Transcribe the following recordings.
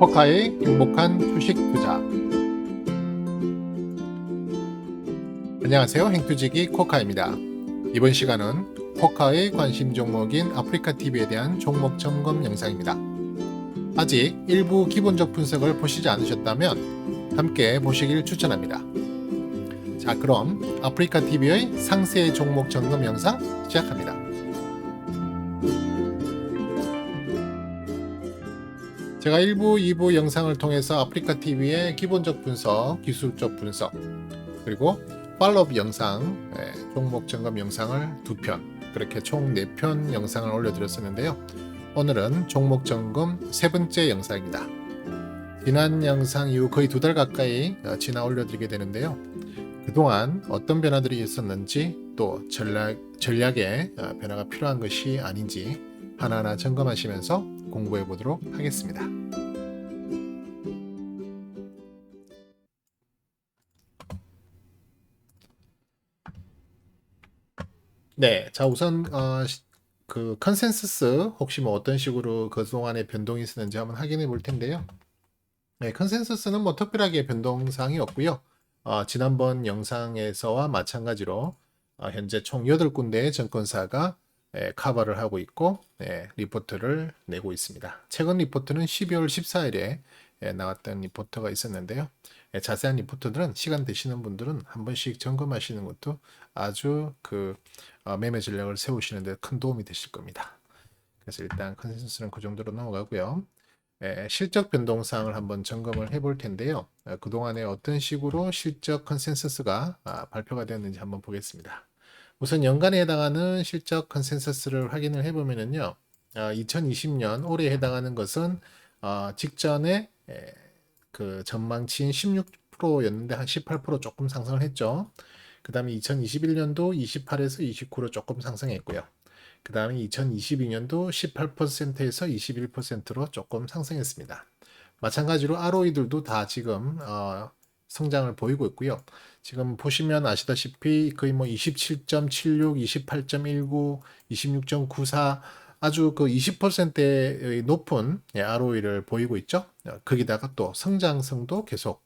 코카의 행복한 주식 투자. 안녕하세요. 행투지기 코카입니다. 이번 시간은 코카의 관심 종목인 아프리카TV에 대한 종목 점검 영상입니다. 아직 일부 기본적 분석을 보시지 않으셨다면 함께 보시길 추천합니다. 자, 그럼 아프리카TV의 상세 종목 점검 영상 시작합니다. 제가 1부, 2부 영상을 통해서 아프리카TV의 기본적 분석, 기술적 분석, 그리고 팔로업 영상, 종목 점검 영상을 2편, 그렇게 총 4편 영상을 올려드렸었는데요. 오늘은 종목 점검 3번째 영상입니다. 지난 영상 이후 거의 2달 가까이 지나 올려드리게 되는데요. 그동안 어떤 변화들이 있었는지, 또 전략에 변화가 필요한 것이 아닌지 하나하나 점검하시면서 공부해 보도록 하겠습니다. 네, 자 우선 그 컨센서스 혹시 뭐 어떤 식으로 그동안에 변동이 있었는지 한번 확인해 볼 텐데요. 네, 컨센서스는 뭐 특별하게 변동사항이 없고요. 지난번 영상에서와 마찬가지로 현재 총 8군데의 증권사가 커버를 하고 있고 리포트를 내고 있습니다. 최근 리포트는 12월 14일에 나왔던 리포트가 있었는데요. 자세한 리포트들은 시간 되시는 분들은 한 번씩 점검하시는 것도 아주 매매 전략을 세우시는 데 큰 도움이 되실 겁니다. 그래서 일단 컨센서스는 그 정도로 넘어가고요. 실적 변동사항을 한번 점검을 해볼 텐데요. 그동안에 어떤 식으로 실적 컨센서스가 발표가 되었는지 한번 보겠습니다. 우선 연간에 해당하는 실적 컨센서스를 확인을 해보면요. 2020년 올해에 해당하는 것은 직전에 그 전망치인 16%였는데 한 18% 조금 상승을 했죠. 그 다음에 2021년도 28에서 29로 조금 상승했고요. 그 다음에 2022년도 18%에서 21%로 조금 상승했습니다. 마찬가지로 ROE들도 다 지금 성장을 보이고 있고요. 지금 보시면 아시다시피 거의 뭐 27.76, 28.19, 26.94 아주 그 20%의 높은 ROE를 보이고 있죠. 거기다가 또 성장성도 계속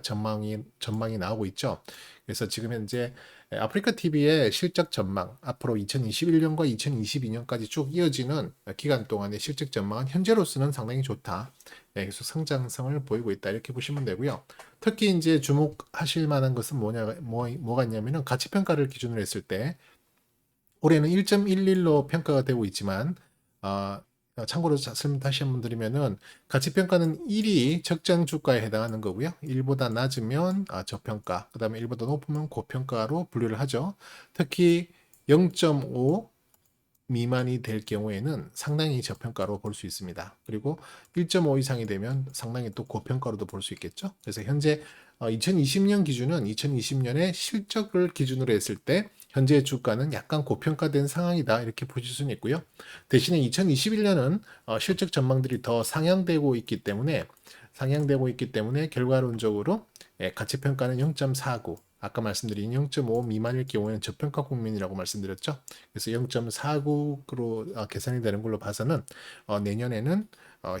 전망이 나오고 있죠. 그래서 지금 현재 아프리카TV의 실적 전망, 앞으로 2021년과 2022년까지 쭉 이어지는 기간 동안의 실적 전망은 현재로서는 상당히 좋다. 계속 성장성을 보이고 있다. 이렇게 보시면 되고요. 특히 이제 주목하실 만한 것은 뭐가 있냐면은 가치평가를 기준으로 했을 때 올해는 1.11로 평가가 되고 있지만 참고로 다시 한번 드리면은 가치평가는 1이 적정 주가에 해당하는 거고요. 1보다 낮으면 저평가, 그 다음에 1보다 높으면 고평가로 분류를 하죠. 특히 0.5 미만이 될 경우에는 상당히 저평가로 볼 수 있습니다. 그리고 1.5 이상이 되면 상당히 또 고평가로도 볼 수 있겠죠. 그래서 현재 2020년 기준은 2020년의 실적을 기준으로 했을 때 현재 주가는 약간 고평가된 상황이다 이렇게 보실 수는 있고요. 대신에 2021년은 실적 전망들이 더 상향되고 있기 때문에 결과론적으로 가치평가는 0.49 아까 말씀드린 0.5 미만일 경우에는 저평가 국민이라고 말씀드렸죠. 그래서 0.49로 계산이 되는 걸로 봐서는 내년에는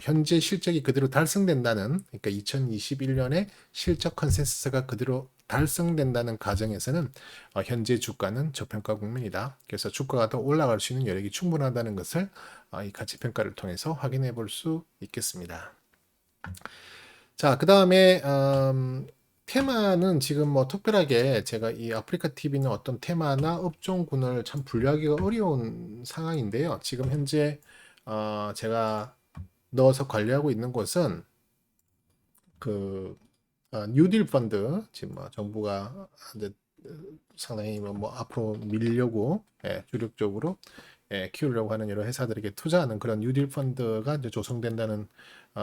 현재 실적이 그대로 달성된다는, 그러니까 2021년에 실적 컨센서스가 그대로 달성된다는 가정에서는 현재 주가는 저평가 국면이다. 그래서 주가가 더 올라갈 수 있는 여력이 충분하다는 것을 이 가치평가를 통해서 확인해 볼 수 있겠습니다. 자, 그 다음에 테마는 지금 뭐 특별하게 제가 이 아프리카TV는 어떤 테마나 업종군을 참 분류하기가 어려운 상황인데요. 지금 현재 제가 넣어서 관리하고 있는 곳은 그 뉴딜 펀드, 지금 뭐 정부가 이제 상당히 뭐 앞으로 밀려고 주력적으로 키우려고 하는 여러 회사들에게 투자하는 그런 뉴딜 펀드가 이제 조성된다는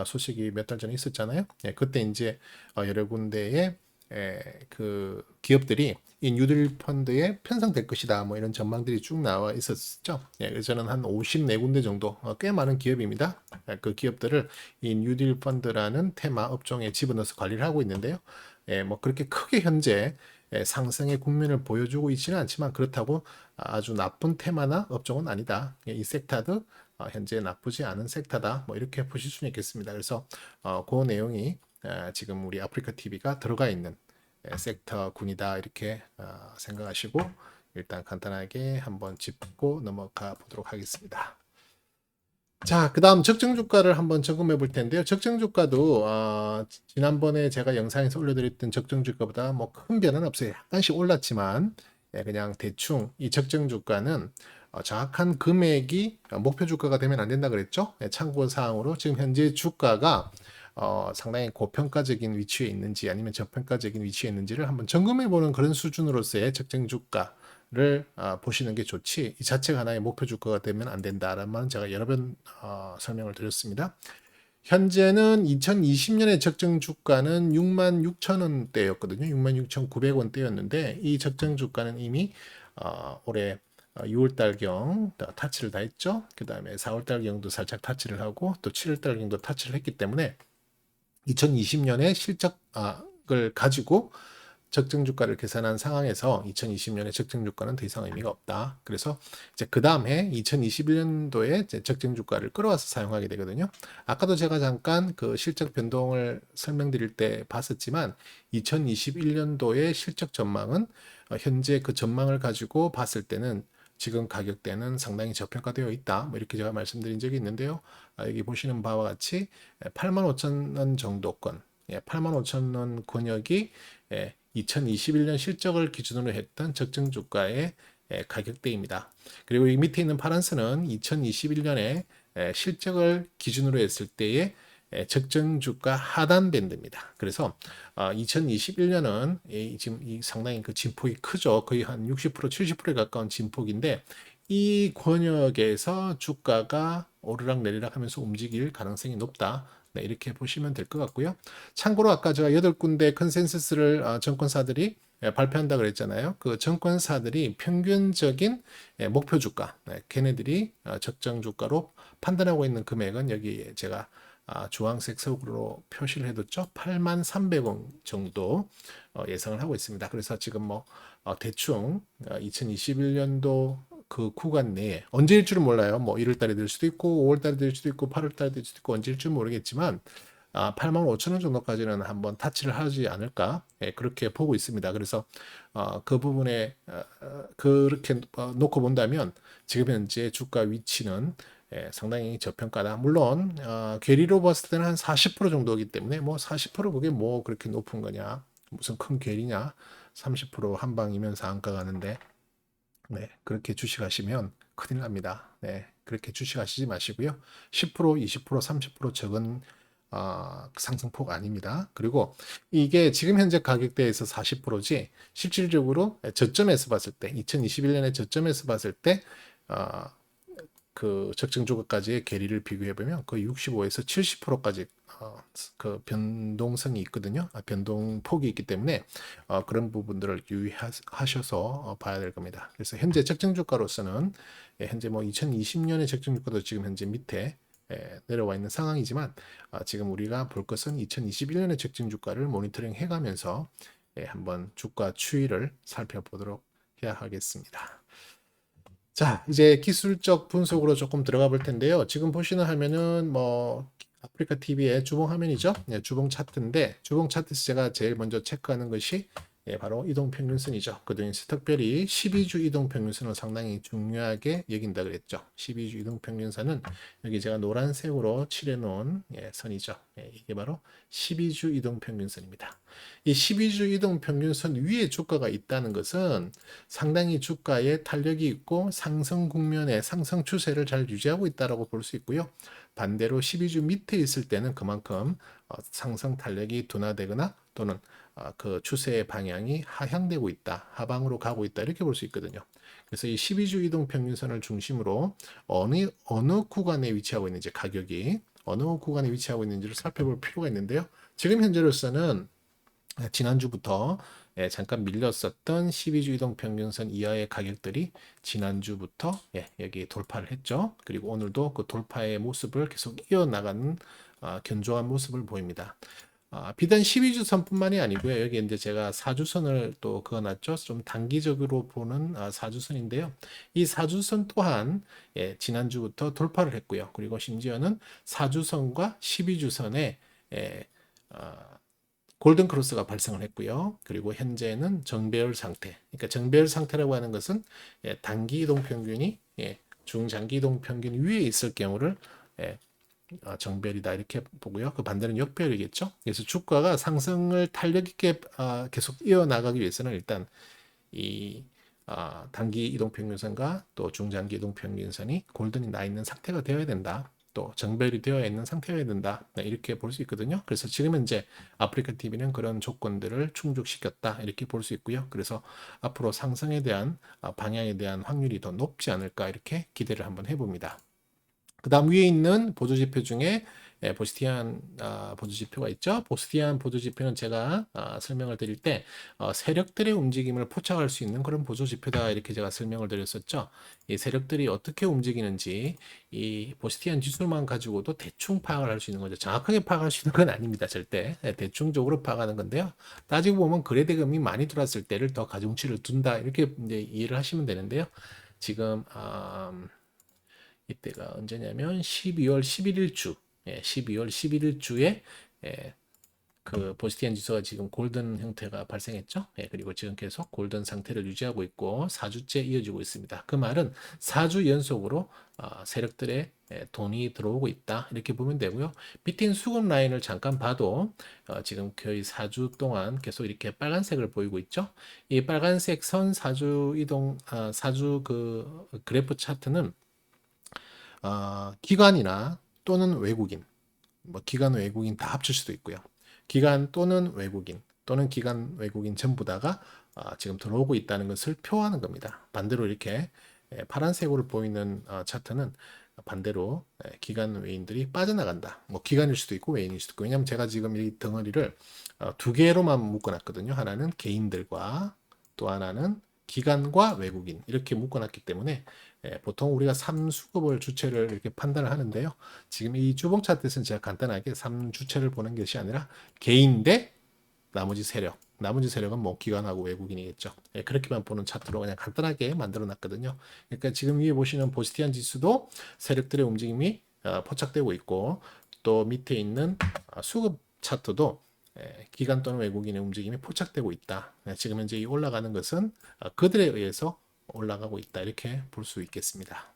소식이 몇 달 전에 있었잖아요. 그때 이제 여러 군데의 그 기업들이 이 뉴딜 펀드에 편성될 것이다. 뭐 이런 전망들이 쭉 나와 있었죠. 그래서 저는 한 54군데 정도 꽤 많은 기업입니다. 그 기업들을 이 뉴딜 펀드라는 테마 업종에 집어넣어서 관리를 하고 있는데요. 뭐 그렇게 크게 현재 상승의 국면을 보여주고 있지는 않지만 그렇다고 아주 나쁜 테마나 업종은 아니다. 이 섹터도 현재 나쁘지 않은 섹터다. 뭐 이렇게 보실 수는 있겠습니다. 그래서 그 내용이 지금 우리 아프리카 TV가 들어가 있는 섹터군이다 이렇게 생각하시고 일단 간단하게 한번 짚고 넘어가 보도록 하겠습니다. 자, 그 다음 적정 주가를 한번 점검해 볼 텐데요. 적정 주가도 지난번에 제가 영상에서 올려드렸던 적정 주가보다 뭐 큰 변화는 없어요. 약간씩 올랐지만 그냥 대충 이 적정 주가는 정확한 금액이 목표 주가가 되면 안 된다 그랬죠. 참고 사항으로 지금 현재 주가가 상당히 고평가적인 위치에 있는지 아니면 저평가적인 위치에 있는지를 한번 점검해 보는 그런 수준으로서의 적정 주가를 보시는 게 좋지 이 자체가 하나의 목표 주가가 되면 안 된다라는 말은 제가 여러 번 설명을 드렸습니다. 현재는 2020년의 적정 주가는 66,000원대였거든요. 66,900원대였는데 이 적정 주가는 이미 올해 6월달경 타치를 다 했죠. 그 다음에 4월달경도 살짝 타치를 하고 또 7월달경도 타치를 했기 때문에 2020년의 실적을 가지고 적정 주가를 계산한 상황에서 2020년의 적정 주가는 더 이상 의미가 없다. 그래서 이제 그 다음에 2021년도에 적정 주가를 끌어와서 사용하게 되거든요. 아까도 제가 잠깐 그 실적 변동을 설명드릴 때 봤었지만 2021년도의 실적 전망은 현재 그 전망을 가지고 봤을 때는 지금 가격대는 상당히 저평가되어 있다. 뭐 이렇게 제가 말씀드린 적이 있는데요. 여기 보시는 바와 같이 85,000원 정도권, 85,000원 권역이 2021년 실적을 기준으로 했던 적정 주가의 가격대입니다. 그리고 이 밑에 있는 파란 선은 2021년에 실적을 기준으로 했을 때의 적정 주가 하단 밴드입니다. 그래서 2021년은 지금 상당히 그 진폭이 크죠. 거의 한 60%, 70%에 가까운 진폭인데 이 권역에서 주가가 오르락내리락 하면서 움직일 가능성이 높다. 네, 이렇게 보시면 될 것 같고요. 참고로 아까 제가 8군데 컨센서스를 정권사들이 발표한다 그랬잖아요. 그 정권사들이 평균적인 목표 주가, 걔네들이 적정 주가로 판단하고 있는 금액은 여기 제가 주황색 색으로 표시를 해뒀죠. 83,300원 정도 예상을 하고 있습니다. 그래서 지금 뭐 대충 2021년도 그 구간 내에 언제일 줄은 몰라요. 뭐 1월 달에 될 수도 있고 5월 달에 될 수도 있고 8월 달에 될 수도 있고 언제일 줄 모르겠지만 85,000원 정도까지는 한번 타치를 하지 않을까 그렇게 보고 있습니다. 그래서 그 부분에 그렇게 놓고 본다면 지금 현재 주가 위치는 상당히 저평가다. 물론 괴리로 봤을 때는 한 40% 정도이기 때문에 뭐 40% 그게 뭐 그렇게 높은 거냐 무슨 큰 괴리냐 30% 한 방이면 상한가 가는데 네, 그렇게 주식하시면 큰일 납니다. 네, 그렇게 주식하시지 마시고요. 10%, 20%, 30% 적은 상승폭 아닙니다. 그리고 이게 지금 현재 가격대에서 40%지 실질적으로 저점에서 봤을 때 2021년에 저점에서 봤을 때 그 적정 주가까지의 괴리를 비교해 보면 거의 65에서 70%까지 그 변동성이 있거든요. 변동폭이 있기 때문에 그런 부분들을 유의하셔서 봐야 될 겁니다. 그래서 현재 적정 주가로서는 현재 뭐 2020년의 적정 주가도 지금 현재 밑에 내려와 있는 상황이지만 지금 우리가 볼 것은 2021년의 적정 주가를 모니터링 해가면서 한번 주가 추이를 살펴보도록 해야 하겠습니다. 자, 이제 기술적 분석으로 조금 들어가 볼 텐데요. 지금 보시는 화면은 뭐 아프리카 TV의 주봉 화면이죠. 주봉 차트인데 주봉 차트에서 제가 제일 먼저 체크하는 것이 바로 이동평균선이죠. 그중에서 특별히 12주 이동평균선을 상당히 중요하게 여긴다 그랬죠. 12주 이동평균선은 여기 제가 노란색으로 칠해놓은 선이죠. 이게 바로 12주 이동평균선입니다. 이 12주 이동평균선 위에 주가가 있다는 것은 상당히 주가에 탄력이 있고 상승 국면의 상승 추세를 잘 유지하고 있다고 볼 수 있고요. 반대로 12주 밑에 있을 때는 그만큼 상승 탄력이 둔화되거나 또는 그 추세의 방향이 하향되고 있다, 하방으로 가고 있다 이렇게 볼 수 있거든요. 그래서 이 12주 이동 평균선을 중심으로 어느 구간에 위치하고 있는지 가격이 어느 구간에 위치하고 있는지를 살펴볼 필요가 있는데요. 지금 현재로서는 지난주부터 잠깐 밀렸었던 12주 이동 평균선 이하의 가격들이 지난주부터 여기 돌파를 했죠. 그리고 오늘도 그 돌파의 모습을 계속 이어나가는 견조한 모습을 보입니다. 비단 12주선뿐만이 아니고요. 여기 이제 제가 4주선을 또 그어놨죠. 좀 단기적으로 보는 4주선인데요. 이 4주선 또한 예, 지난주부터 돌파를 했고요. 그리고 심지어는 4주선과 12주선에 예, 골든 크로스가 발생을 했고요. 그리고 현재는 정배열 상태. 그러니까 정배열 상태라고 하는 것은 예, 단기 이동 평균이 예, 중장기 이동 평균 위에 있을 경우를 예, 정배열이다 이렇게 보고요. 그 반대는 역배열이겠죠. 그래서 주가가 상승을 탄력 있게 계속 이어나가기 위해서는 일단 이 단기 이동평균선과 또 중장기 이동평균선이 골든이 나 있는 상태가 되어야 된다. 또 정배열이 되어 있는 상태여야 된다. 네, 이렇게 볼 수 있거든요. 그래서 지금 현재 아프리카 TV는 그런 조건들을 충족시켰다. 이렇게 볼 수 있고요. 그래서 앞으로 상승에 대한 방향에 대한 확률이 더 높지 않을까 이렇게 기대를 한번 해봅니다. 그 다음 위에 있는 보조지표 중에 보스티안 보조지표가 있죠. 보스티안 보조지표는 제가 설명을 드릴 때 세력들의 움직임을 포착할 수 있는 그런 보조지표다 이렇게 제가 설명을 드렸었죠. 이 세력들이 어떻게 움직이는지 이 보스티안 지수만 가지고도 대충 파악을 할 수 있는 거죠. 정확하게 파악할 수 있는 건 아닙니다. 절대. 대충적으로 파악하는 건데요. 따지고 보면 거래대금이 많이 들어왔을 때를 더 가중치를 둔다 이렇게 이제 이해를 하시면 되는데요. 지금 이때가 언제냐면 12월 11일 주, 12월 11일 주에 그 보스티안 지수가 지금 골든 형태가 발생했죠. 그리고 지금 계속 골든 상태를 유지하고 있고 4주째 이어지고 있습니다. 그 말은 4주 연속으로 세력들의 돈이 들어오고 있다. 이렇게 보면 되고요. 밑에 있는 수급 라인을 잠깐 봐도 지금 거의 4주 동안 계속 이렇게 빨간색을 보이고 있죠. 이 빨간색 선 4주 이동, 4주 그 그래프 차트는 기관이나 또는 외국인, 뭐 기관 외국인 다 합칠 수도 있고요. 기관 또는 외국인 또는 기관 외국인 전부 다가 지금 들어오고 있다는 것을 표하는 겁니다. 반대로 이렇게 파란색으로 보이는 차트는 반대로 기관 외인들이 빠져나간다. 뭐 기관일 수도 있고 외인일 수도 있고. 왜냐하면 제가 지금 이 덩어리를 두 개로만 묶어놨거든요. 하나는 개인들과 또 하나는 기관과 외국인 이렇게 묶어놨기 때문에 보통 우리가 3수급을 주체를 이렇게 판단을 하는데요. 지금 이 주봉 차트에서는 제가 간단하게 3주체를 보는 것이 아니라 개인 대 나머지 세력. 나머지 세력은 뭐 기관하고 외국인이겠죠. 그렇게만 보는 차트로 그냥 간단하게 만들어 놨거든요. 그러니까 지금 위에 보시는 보스티안 지수도 세력들의 움직임이 포착되고 있고 또 밑에 있는 수급 차트도 기관 또는 외국인의 움직임이 포착되고 있다. 지금 현재 이 올라가는 것은 그들에 의해서 올라가고 있다. 이렇게 볼 수 있겠습니다.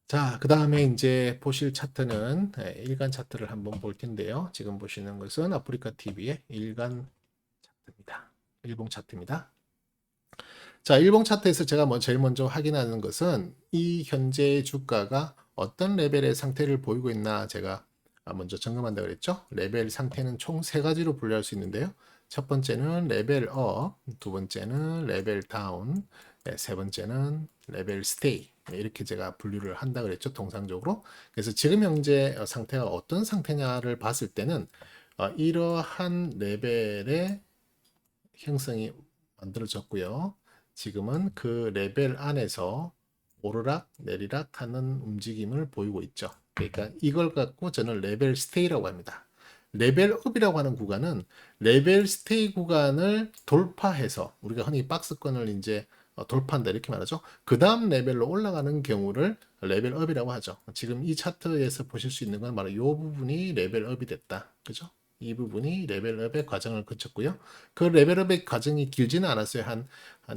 자, 그 다음에 이제 보실 차트는 일간 차트를 한번 볼 텐데요. 지금 보시는 것은 아프리카 TV의 일간 차트입니다. 일봉 차트입니다. 자, 일봉 차트에서 제가 제일 먼저 확인하는 것은 이 현재 주가가 어떤 레벨의 상태를 보이고 있나 제가 먼저 점검한다고 그랬죠. 레벨 상태는 총 세 가지로 분류할 수 있는데요. 첫 번째는 레벨 업, 두 번째는 레벨 다운, 세 번째는 레벨 스테이. 이렇게 제가 분류를 한다 그랬죠. 통상적으로. 그래서 지금 현재 상태가 어떤 상태냐를 봤을 때는 이러한 레벨의 형성이 만들어졌고요. 지금은 그 레벨 안에서 오르락 내리락 하는 움직임을 보이고 있죠. 그러니까 이걸 갖고 저는 레벨 스테이라고 합니다. 레벨업이라고 하는 구간은 레벨 스테이 구간을 돌파해서 우리가 흔히 박스권을 이제 돌파한다 이렇게 말하죠. 그 다음 레벨로 올라가는 경우를 레벨업이라고 하죠. 지금 이 차트에서 보실 수 있는 건 바로 이 부분이 레벨업이 됐다. 그죠? 이 부분이 레벨업의 과정을 거쳤고요. 그 레벨업의 과정이 길지는 않았어요. 한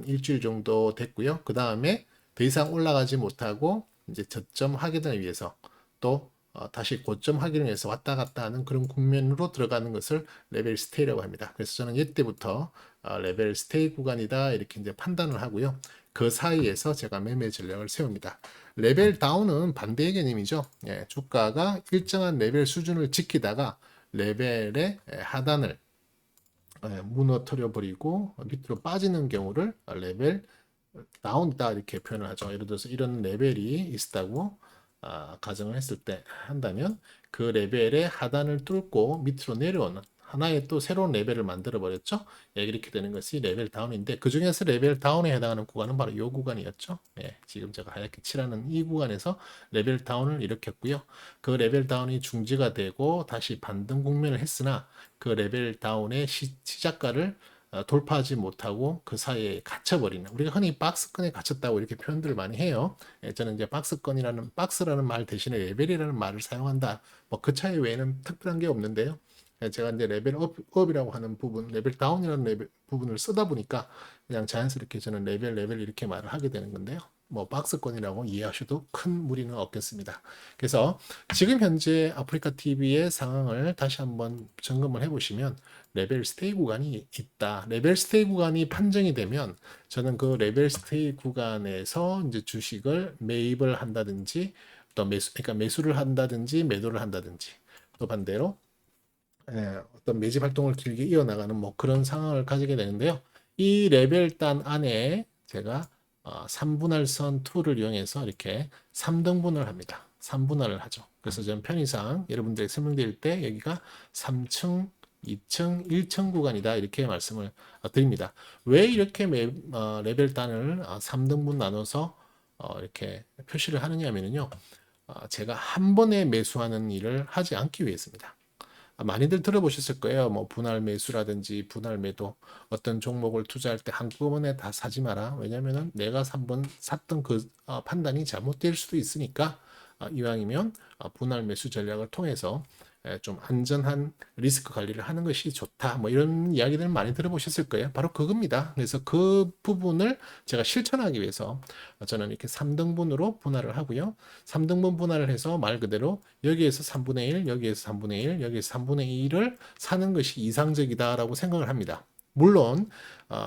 일주일 정도 됐고요. 그 다음에 더 이상 올라가지 못하고 이제 저점 확인을 위해서 또 다시 고점 확인을 위해서 왔다 갔다 하는 그런 국면으로 들어가는 것을 레벨 스테이라고 합니다. 그래서 저는 이때부터 레벨 스테이 구간이다 이렇게 이제 판단을 하고요. 그 사이에서 제가 매매 전략을 세웁니다. 레벨 다운은 반대의 개념이죠. 주가가 일정한 레벨 수준을 지키다가 레벨의 하단을 무너뜨려 버리고 밑으로 빠지는 경우를 레벨 다운이다 이렇게 표현을 하죠. 예를 들어서 이런 레벨이 있다고 가정을 했을 때 한다면 그 레벨의 하단을 뚫고 밑으로 내려오는 하나의 또 새로운 레벨을 만들어 버렸죠. 예, 이렇게 되는 것이 레벨 다운인데 그 중에서 레벨 다운에 해당하는 구간은 바로 이 구간이었죠. 예, 지금 제가 하얗게 칠하는 이 구간에서 레벨 다운을 일으켰고요. 그 레벨 다운이 중지가 되고 다시 반등 국면을 했으나 그 레벨 다운의 시작가를 돌파하지 못하고 그 사이에 갇혀버리는, 우리가 흔히 박스권에 갇혔다고 이렇게 표현들을 많이 해요. 예, 저는 이제 박스권이라는, 박스라는 말 대신에 레벨이라는 말을 사용한다. 뭐 그 차이 외에는 특별한 게 없는데요. 예, 제가 이제 레벨 업이라고 하는 부분, 레벨 다운이라는 부분을 쓰다 보니까 그냥 자연스럽게 저는 레벨 이렇게 말을 하게 되는 건데요. 뭐 박스권이라고 이해하셔도 큰 무리는 없겠습니다. 그래서 지금 현재 아프리카 TV의 상황을 다시 한번 점검을 해보시면 레벨 스테이 구간이 있다. 레벨 스테이 구간이 판정이 되면 저는 그 레벨 스테이 구간에서 이제 주식을 매입을 한다든지 또 그러니까 매수를 한다든지 매도를 한다든지 또 반대로 어떤 매집 활동을 길게 이어나가는 뭐 그런 상황을 가지게 되는데요. 이 레벨단 안에 제가 3분할선 툴을 이용해서 이렇게 3등분을 합니다. 3분할을 하죠. 그래서 저는 편의상 여러분들에게 설명드릴 때 여기가 3층, 2층, 1층 구간이다 이렇게 말씀을 드립니다. 왜 이렇게 레벨단을 3등분 나눠서 이렇게 표시를 하느냐 하면요. 제가 한 번에 매수하는 일을 하지 않기 위해서입니다. 많이들 들어보셨을 거예요. 뭐 분할 매수라든지 분할 매도, 어떤 종목을 투자할 때 한꺼번에 다 사지 마라. 왜냐면은 내가 한번 샀던 그 판단이 잘못될 수도 있으니까 이왕이면 분할 매수 전략을 통해서 좀 안전한 리스크 관리를 하는 것이 좋다. 뭐 이런 이야기들 많이 들어보셨을 거예요. 바로 그겁니다. 그래서 그 부분을 제가 실천하기 위해서 저는 이렇게 3등분으로 분할을 하고요. 3등분 분할을 해서 말 그대로 여기에서 3분의 1, 여기에서 3분의 1, 여기에서 3분의 1을 사는 것이 이상적이다라고 생각을 합니다. 물론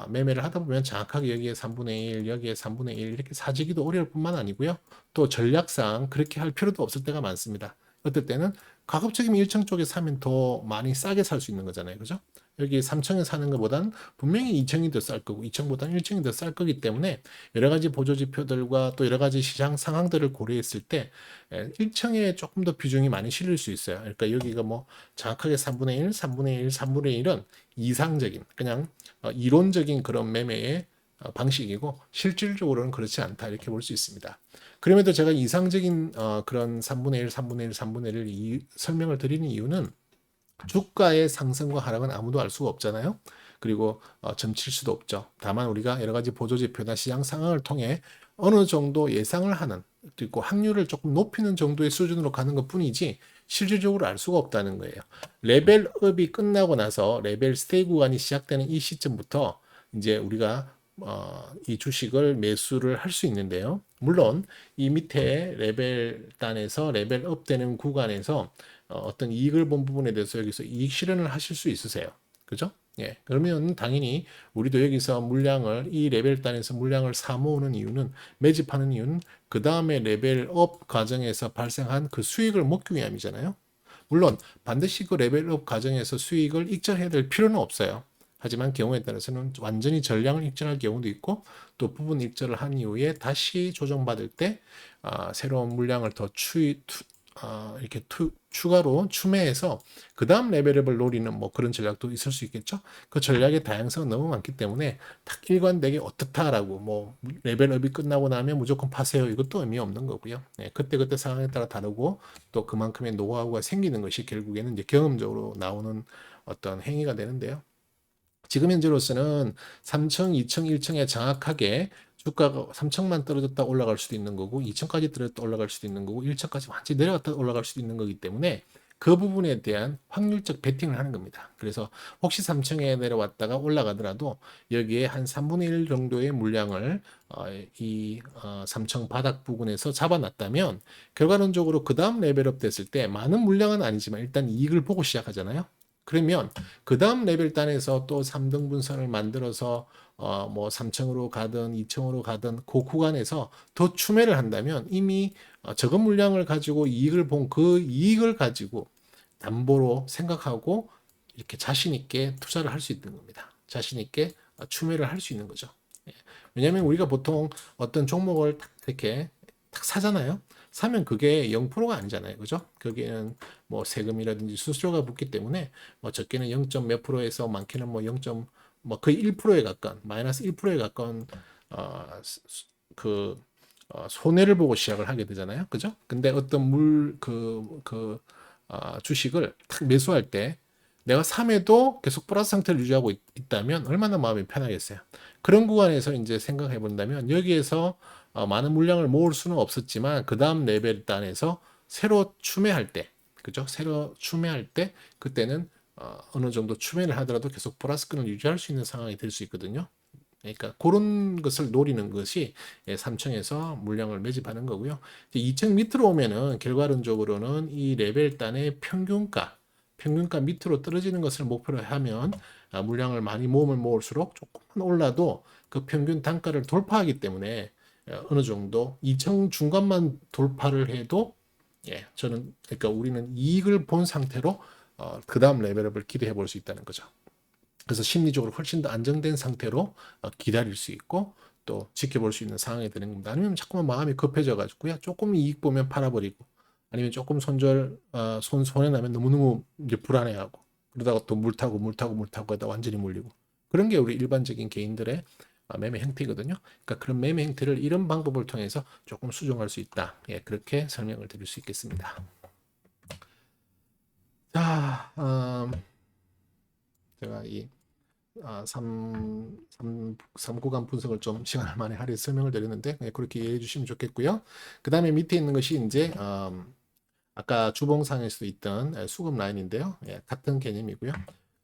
매매를 하다 보면 정확하게 여기에 3분의 1, 여기에 3분의 1 이렇게 사지기도 어려울 뿐만 아니고요. 또 전략상 그렇게 할 필요도 없을 때가 많습니다. 어떨 때는 가급적이면 1층 쪽에 사면 더 많이 싸게 살 수 있는 거잖아요. 그죠? 여기 3층에 사는 것보단 분명히 2층이 더 쌀 거고 2층보다는 1층이 더 쌀 거기 때문에 여러 가지 보조 지표들과 또 여러 가지 시장 상황들을 고려했을 때 1층에 조금 더 비중이 많이 실릴 수 있어요. 그러니까 여기가 뭐 정확하게 3분의 1, 3분의 1, 3분의 1은 이상적인 그냥 이론적인 그런 매매의 방식이고 실질적으로는 그렇지 않다 이렇게 볼 수 있습니다. 그럼에도 제가 이상적인 그런 3분의 1, 3분의 1, 3분의 1 설명을 드리는 이유는 주가의 상승과 하락은 아무도 알 수가 없잖아요. 그리고 점칠 수도 없죠. 다만 우리가 여러 가지 보조지표나 시장 상황을 통해 어느 정도 예상을 하는 그리고 확률을 조금 높이는 정도의 수준으로 가는 것 뿐이지 실질적으로 알 수가 없다는 거예요. 레벨업이 끝나고 나서 레벨 스테이 구간이 시작되는 이 시점부터 이제 우리가 이 주식을 매수를 할 수 있는데요. 물론 이 밑에 레벨단에서 레벨업 되는 구간에서 어떤 이익을 본 부분에 대해서 여기서 이익 실현을 하실 수 있으세요. 그죠? 예. 그러면 당연히 우리도 여기서 물량을 이 레벨단에서 물량을 사 모으는 이유는 매집하는 이유는 그 다음에 레벨업 과정에서 발생한 그 수익을 먹기 위함이잖아요. 물론 반드시 그 레벨업 과정에서 수익을 익절해야 될 필요는 없어요. 하지만 경우에 따라서는 완전히 전량을 익절할 경우도 있고 또 부분 익절을 한 이후에 다시 조정받을 때 새로운 물량을 더 이렇게 추가로 추매해서 그 다음 레벨업을 노리는 뭐 그런 전략도 있을 수 있겠죠. 그 전략의 다양성은 너무 많기 때문에 딱 일관되게 어떻다라고 뭐 레벨업이 끝나고 나면 무조건 파세요 이것도 의미 없는 거고요. 네, 그때그때 상황에 따라 다르고 또 그만큼의 노하우가 생기는 것이 결국에는 이제 경험적으로 나오는 어떤 행위가 되는데요. 지금 현재로서는 3층, 2층, 1층에 정확하게 주가가 3층만 떨어졌다 올라갈 수도 있는 거고 2층까지 떨어졌다 올라갈 수도 있는 거고 1층까지 완전히 내려갔다 올라갈 수도 있는 거기 때문에 그 부분에 대한 확률적 베팅을 하는 겁니다. 그래서 혹시 3층에 내려왔다가 올라가더라도 여기에 한 3분의 1 정도의 물량을 이 3층 바닥 부분에서 잡아놨다면 결과론적으로 그 다음 레벨업 됐을 때 많은 물량은 아니지만 일단 이익을 보고 시작하잖아요. 그러면 그 다음 레벨 단에서 또 3등분선을 만들어서 뭐 3층으로 가든 2층으로 가든 그 구간에서 더 추매를 한다면 이미 적은 물량을 가지고 이익을 본 그 이익을 가지고 담보로 생각하고 이렇게 자신 있게 투자를 할 수 있는 겁니다. 자신 있게 추매를 할 수 있는 거죠. 예. 왜냐하면 우리가 보통 어떤 종목을 이렇게 딱 사잖아요. 사면 그게 0%가 아니잖아요. 그죠? 거기에는 뭐 세금이라든지 수수료가 붙기 때문에 뭐 적게는 0. 몇 프로에서 많게는 뭐 0. 뭐 거의 1%에 가까운 마이너스 1%에 가까운 어, 그 손해를 보고 시작을 하게 되잖아요. 그죠? 근데 어떤 주식을 탁 매수할 때 내가 3에도 계속 플러스 상태를 유지하고 있다면 얼마나 마음이 편하겠어요. 그런 구간에서 이제 생각해 본다면 여기에서 많은 물량을 모을 수는 없었지만 그 다음 레벨 단에서 새로 추매할 때, 그죠? 새로 추매할 때 그때는 어느 정도 추매를 하더라도 계속 플러스권을 유지할 수 있는 상황이 될 수 있거든요. 그러니까 그런 것을 노리는 것이 3층에서 물량을 매집하는 거고요. 2층 밑으로 오면은 결과론적으로는 이 레벨 단의 평균가 밑으로 떨어지는 것을 목표로 하면 물량을 많이 모으면 모을수록 조금만 올라도 그 평균 단가를 돌파하기 때문에 어느 정도 2층 중간만 돌파를 해도 저는 그러니까 우리는 이익을 본 상태로 그 다음 레벨업을 기대해 볼 수 있다는 거죠. 그래서 심리적으로 훨씬 더 안정된 상태로 기다릴 수 있고 또 지켜볼 수 있는 상황이 되는 겁니다. 아니면 자꾸만 마음이 급해져 가지고요. 조금 이익 보면 팔아버리고 아니면 조금 손해 나면 너무너무 이제 불안해하고 그러다가 또 물 타고 하다 완전히 물리고 그런 게 우리 일반적인 개인들의 매매 행태거든요. 그러니까 그런 매매 행태를 이런 방법을 통해서 조금 수정할 수 있다. 그렇게 설명을 드릴 수 있겠습니다. 자, 제가 이 3구간 분석을 좀 시간을 많이 할애해서 설명을 드렸는데 그렇게 이해해 주시면 좋겠고요. 그 다음에 밑에 있는 것이 이제 아까 주봉상에서도 있던 수급 라인인데요. 같은 개념이고요.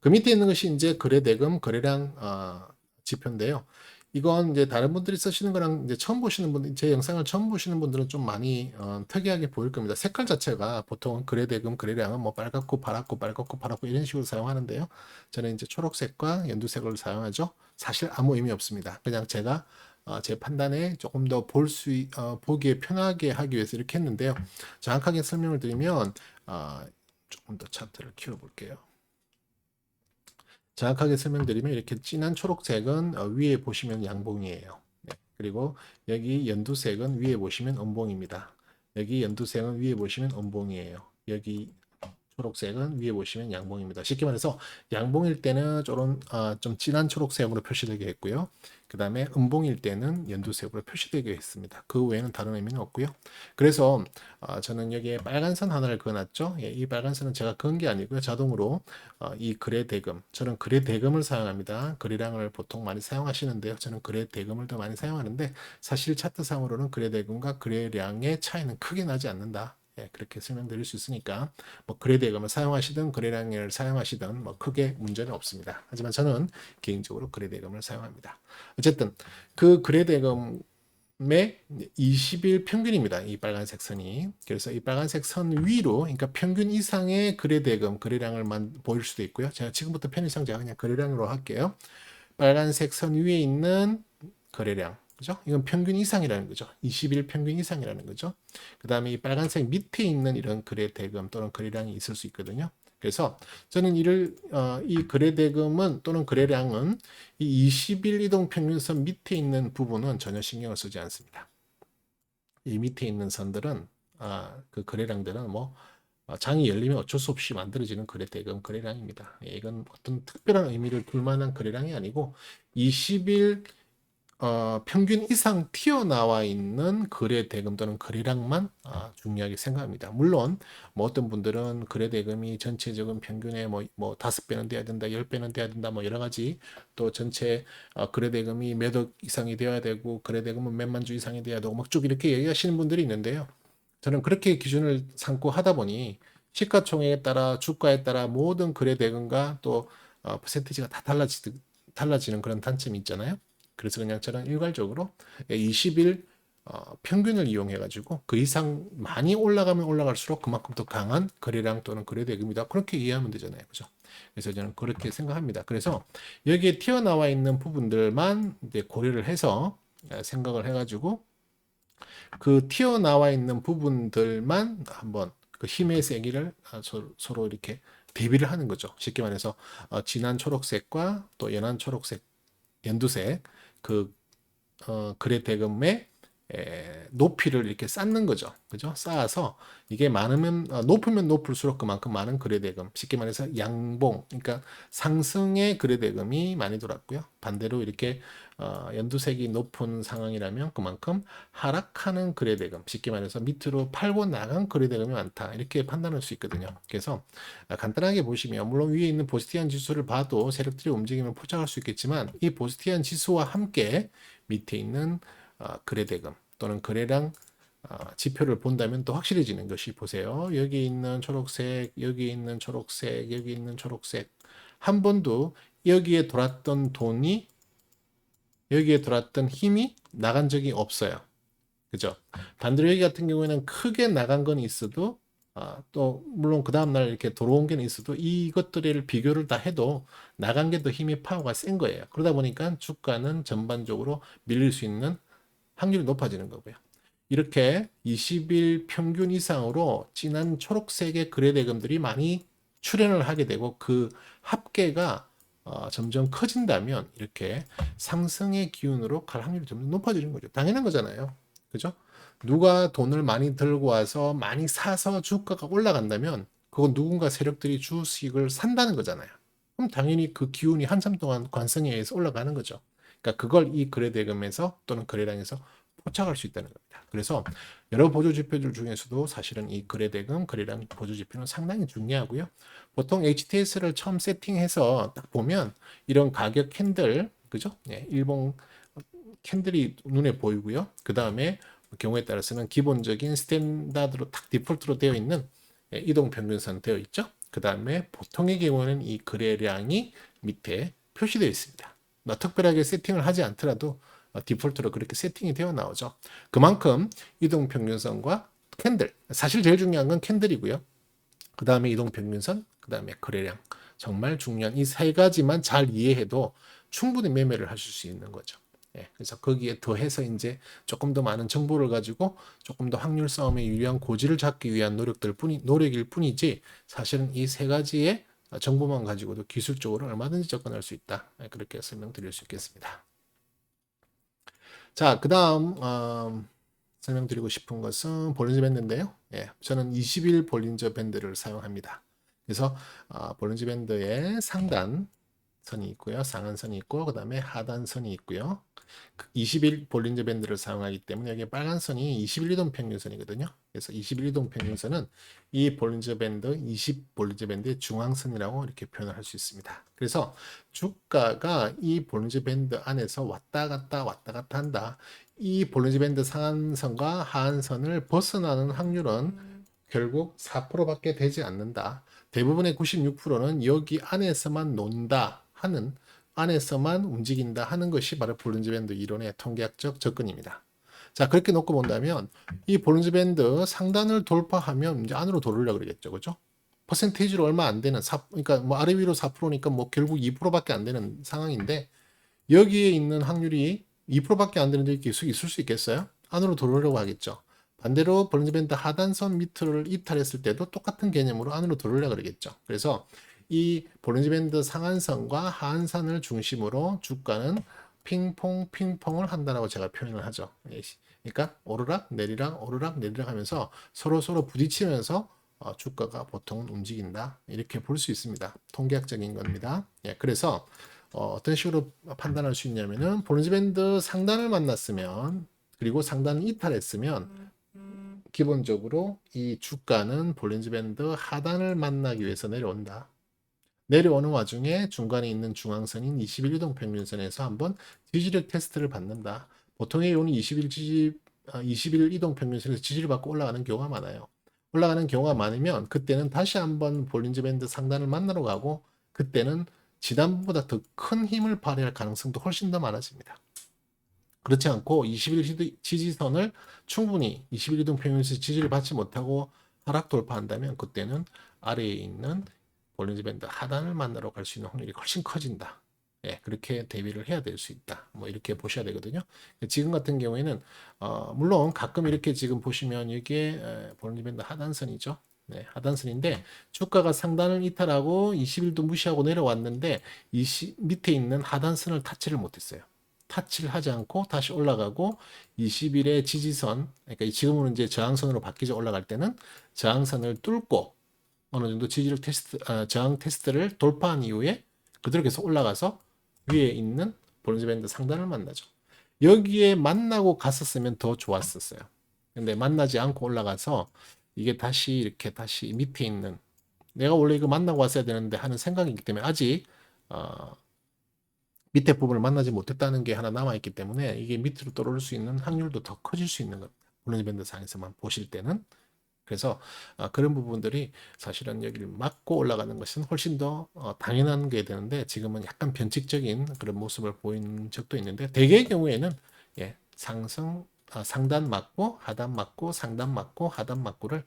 그 밑에 있는 것이 이제 거래대금, 거래량 지표인데요. 이건 이제 다른 분들이 쓰시는 거랑 이제 처음 보시는 분, 제 영상을 처음 보시는 분들은 좀 많이 특이하게 보일 겁니다. 색깔 자체가 보통 거래대금, 거래량은 뭐 빨갛고 파랗고 빨갛고 파랗고 이런 식으로 사용하는데요. 저는 이제 초록색과 연두색을 사용하죠. 사실 아무 의미 없습니다. 그냥 제가 제 판단에 조금 더 보기에 편하게 하기 위해서 이렇게 했는데요. 정확하게 설명을 드리면 조금 더 차트를 키워볼게요. 정확하게 설명드리면 이렇게 진한 초록색은 위에 보시면 양봉이에요. 네. 그리고 여기 연두색은 위에 보시면 음봉입니다. 여기 연두색은 위에 보시면 음봉이에요. 여기 초록색은 위에 보시면 양봉입니다. 쉽게 말해서 양봉일 때는 좀 진한 초록색으로 표시되게 했고요. 그 다음에 음봉일 때는 연두색으로 표시되게 했습니다. 그 외에는 다른 의미는 없고요. 그래서 저는 여기에 빨간 선 하나를 그어놨죠. 이 빨간 선은 제가 그은 게 아니고요. 자동으로 이 거래 대금, 저는 거래 대금을 사용합니다. 거래량을 보통 많이 사용하시는데요. 저는 거래 대금을 더 많이 사용하는데 사실 차트상으로는 거래 대금과 거래량의 차이는 크게 나지 않는다. 그렇게 설명드릴 수 있으니까 뭐 거래 대금을 사용하시든 거래량을 사용하시든 뭐 크게 문제는 없습니다. 하지만 저는 개인적으로 거래 대금을 사용합니다. 어쨌든 그 거래 대금의 20일 평균입니다. 이 빨간색 선이. 그래서 이 빨간색 선 위로, 그러니까 평균 이상의 거래 대금, 거래량을 보일 수도 있고요. 제가 지금부터 편의상 제가 그냥 거래량으로 할게요. 빨간색 선 위에 있는 거래량. 그죠? 이건 평균 이상이라는 거죠. 20일 평균 이상이라는 거죠. 그 다음에 이 빨간색 밑에 있는 이런 거래 대금 또는 거래량이 있을 수 있거든요. 그래서 저는 이 거래 대금은 또는 거래량은 이 20일 이동 평균선 밑에 있는 부분은 전혀 신경을 쓰지 않습니다. 이 밑에 있는 선들은 그 거래량들은 뭐 장이 열리면 어쩔 수 없이 만들어지는 거래 대금 거래량입니다. 이건 어떤 특별한 의미를 둘 만한 거래량이 아니고 20일 평균 이상 튀어나와 있는 거래 대금 또는 거래량만 중요하게 생각합니다. 물론 뭐 어떤 분들은 거래 대금이 전체적인 평균의 뭐 5배는 돼야 된다, 10배는 돼야 된다, 뭐 여러 가지 또 전체 거래 대금이 몇억 이상이 되어야 되고 거래 대금은 몇만 주 이상이 돼야 되고 막 쭉 이렇게 얘기하시는 분들이 있는데요. 저는 그렇게 기준을 삼고 하다 보니 시가총액에 따라 주가에 따라 모든 거래 대금과 또 퍼센티지가 다 달라지는 그런 단점이 있잖아요. 그래서 그냥 저는 일괄적으로 20일 평균을 이용해 가지고 그 이상 많이 올라가면 올라갈수록 그만큼 더 강한 거래량 또는 거래 대금이다. 그렇게 이해하면 되잖아요. 그죠? 그래서 저는 그렇게 생각합니다. 그래서 여기에 튀어나와 있는 부분들만 이제 고려를 해서 생각을 해 가지고 그 튀어나와 있는 부분들만 한번 그 힘의 세기를 서로 이렇게 대비를 하는 거죠. 쉽게 말해서 진한 초록색과 또 연한 초록색, 연두색 그 거래 대금의 높이를 이렇게 쌓는 거죠. 그죠? 쌓아서 이게 많으면 높으면 높을수록 그만큼 많은 거래대금, 쉽게 말해서 양봉, 그러니까 상승의 거래대금이 많이 돌았고요. 반대로 이렇게 연두색이 높은 상황이라면 그만큼 하락하는 거래대금, 쉽게 말해서 밑으로 팔고 나간 거래대금이 많다. 이렇게 판단할 수 있거든요. 그래서 간단하게 보시면 물론 위에 있는 보스티안 지수를 봐도 세력들이 움직임을 포착할 수 있겠지만 이 보스티안 지수와 함께 밑에 있는 거래대금 또는 거래량 지표를 본다면 또 확실해지는 것이 보세요. 여기 있는 초록색, 여기 있는 초록색, 여기 있는 초록색. 한 번도 여기에 돌았던 돈이 여기에 돌았던 힘이 나간 적이 없어요. 그죠? 반대로 여기 같은 경우에는 크게 나간 건 있어도 또 물론 그 다음날 이렇게 들어온 게 있어도 이것들을 비교를 다 해도 나간 게 더 힘이 파워가 센 거예요. 그러다 보니까 주가는 전반적으로 밀릴 수 있는 확률이 높아지는 거고요. 이렇게 20일 평균 이상으로 진한 초록색의 거래대금들이 많이 출현을 하게 되고 그 합계가 점점 커진다면 이렇게 상승의 기운으로 갈 확률이 점점 높아지는 거죠. 당연한 거잖아요. 그죠? 누가 돈을 많이 들고 와서 많이 사서 주가가 올라간다면 그건 누군가 세력들이 주식을 산다는 거잖아요. 그럼 당연히 그 기운이 한참 동안 관성에 의해서 올라가는 거죠. 그러니까 그걸 이 거래대금에서 또는 거래량에서 포착할 수 있다는 겁니다. 그래서 여러 보조 지표들 중에서도 사실은 이 거래대금, 거래량 보조 지표는 상당히 중요하고요. 보통 HTS를 처음 세팅해서 딱 보면 이런 가격 캔들, 그죠? 네, 일봉 캔들이 눈에 보이고요. 그 다음에 경우에 따라서는 기본적인 스탠다드로 딱 디폴트로 되어 있는 이동 평균선 되어 있죠. 그 다음에 보통의 경우는 이 거래량이 밑에 표시되어 있습니다. 특별하게 세팅을 하지 않더라도 디폴트로 그렇게 세팅이 되어 나오죠. 그만큼 이동평균선과 캔들, 사실 제일 중요한 건 캔들이고요. 그 다음에 이동평균선, 그 다음에 거래량. 정말 중요한 이 세 가지만 잘 이해해도 충분히 매매를 하실 수 있는 거죠. 그래서 거기에 더해서 이제 조금 더 많은 정보를 가지고 조금 더 확률 싸움에 유리한 고지를 잡기 위한 노력일 뿐이지 사실은 이 세 가지의 정보만 가지고도 기술적으로 얼마든지 접근할 수 있다. 그렇게 설명드릴 수 있겠습니다. 자, 그 다음 설명드리고 싶은 것은 볼린저 밴드인데요. 저는 20일 볼린저 밴드를 사용합니다. 그래서 볼린저 밴드의 상단선이 있고요. 상한선이 있고 그 다음에 하단선이 있고요. 20일 볼린저 밴드를 사용하기 때문에 여기 빨간 선이 21 이동 평균선이거든요. 그래서 21 이동 평균선은 이 볼린저 밴드 20 볼린저 밴드의 중앙선이라고 이렇게 표현을 할 수 있습니다. 그래서 주가가 이 볼린저 밴드 안에서 왔다 갔다 한다. 이 볼린저 밴드 상한선과 하한선을 벗어나는 확률은 결국 4%밖에 되지 않는다. 대부분의 96%는 여기 안에서만 논다 하는 안에서만 움직인다 하는 것이 바로 볼린저 밴드 이론의 통계학적 접근입니다. 자, 그렇게 놓고 본다면 이 볼린저 밴드 상단을 돌파하면 이제 안으로 돌으려고 그러겠죠. 그죠? 퍼센테이지로 얼마 안 되는 그러니까 뭐 아래 위로 4%니까 뭐 결국 2%밖에 안 되는 상황인데 여기에 있는 확률이 2%밖에 안 되는 적이 계속 있을 수 있겠어요? 안으로 돌으려고 하겠죠. 반대로 볼린저 밴드 하단선 밑을 이탈했을 때도 똑같은 개념으로 안으로 돌으려고 그러겠죠. 그래서 이 볼린저 밴드 상한선과 하한선을 중심으로 주가는 핑퐁을 한다라고 제가 표현을 하죠. 그러니까 오르락 내리락 오르락 내리락 하면서 서로 부딪히면서 주가가 보통은 움직인다. 이렇게 볼 수 있습니다. 통계학적인 겁니다. 그래서 어떤 식으로 판단할 수 있냐면은 볼린저 밴드 상단을 만났으면 그리고 상단을 이탈했으면 기본적으로 이 주가는 볼린저 밴드 하단을 만나기 위해서 내려온다. 내려오는 와중에 중간에 있는 중앙선인 21 이동 평균선에서 한번 지지력 테스트를 받는다. 보통의 경우는 21 이동 평균선에서 지지를 받고 올라가는 경우가 많아요. 올라가는 경우가 많으면 그때는 다시 한번 볼린저 밴드 상단을 만나러 가고 그때는 지난번보다 더 큰 힘을 발휘할 가능성도 훨씬 더 많아집니다. 그렇지 않고 21 지지선을 충분히 21 이동 평균선에서 지지를 받지 못하고 하락 돌파한다면 그때는 아래에 있는 볼린저 밴드 하단을 만나러 갈 수 있는 확률이 훨씬 커진다. 그렇게 대비를 해야 될 수 있다. 뭐 이렇게 보셔야 되거든요. 지금 같은 경우에는 물론 가끔 이렇게 지금 보시면 이게 볼린저 밴드 하단선이죠. 하단선인데 주가가 상단을 이탈하고 20일도 무시하고 내려왔는데 밑에 있는 하단선을 타치를 못했어요. 타치를 하지 않고 다시 올라가고 20일의 지지선, 그러니까 지금은 이제 저항선으로 바뀌죠. 올라갈 때는 저항선을 뚫고 어느 정도 저항 테스트를 돌파한 이후에 그대로 계속 올라가서 위에 있는 볼린저 밴드 상단을 만나죠. 여기에 만나고 갔었으면 더 좋았었어요. 근데 만나지 않고 올라가서 이게 다시 이렇게 다시 밑에 있는, 내가 원래 이거 만나고 왔어야 되는데 하는 생각이기 때문에 아직 어, 밑에 부분을 만나지 못했다는 게 하나 남아있기 때문에 이게 밑으로 떨어질 수 있는 확률도 더 커질 수 있는 겁니다. 볼린저 밴드 상에서만 보실 때는. 그래서 그런 부분들이 사실은 여기를 막고 올라가는 것은 훨씬 더 당연한 게 되는데, 지금은 약간 변칙적인 그런 모습을 보인 적도 있는데, 대개의 경우에는 예, 상단 맞고 하단 맞고 상단 맞고 하단 맞고를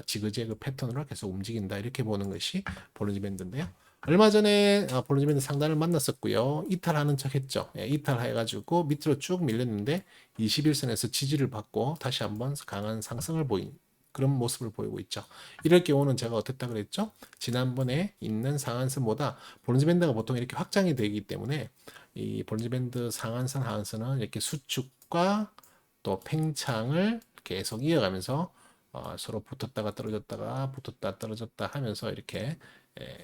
지그재그 패턴으로 계속 움직인다, 이렇게 보는 것이 볼린저 밴드인데요. 얼마 전에 볼린저 밴드 상단을 만났었고요. 이탈하는 척 했죠. 예, 이탈해가지고 밑으로 쭉 밀렸는데 21선에서 지지를 받고 다시 한번 강한 상승을 보인 그런 모습을 보이고 있죠. 이럴 경우는 제가 어땠다 그랬죠? 지난번에 있는 상한선보다 볼린저 밴드가 보통 이렇게 확장이 되기 때문에 이 볼린저 밴드 상한선, 하한선은 이렇게 수축과 또 팽창을 계속 이어가면서 서로 붙었다가 떨어졌다가 붙었다 떨어졌다 하면서 이렇게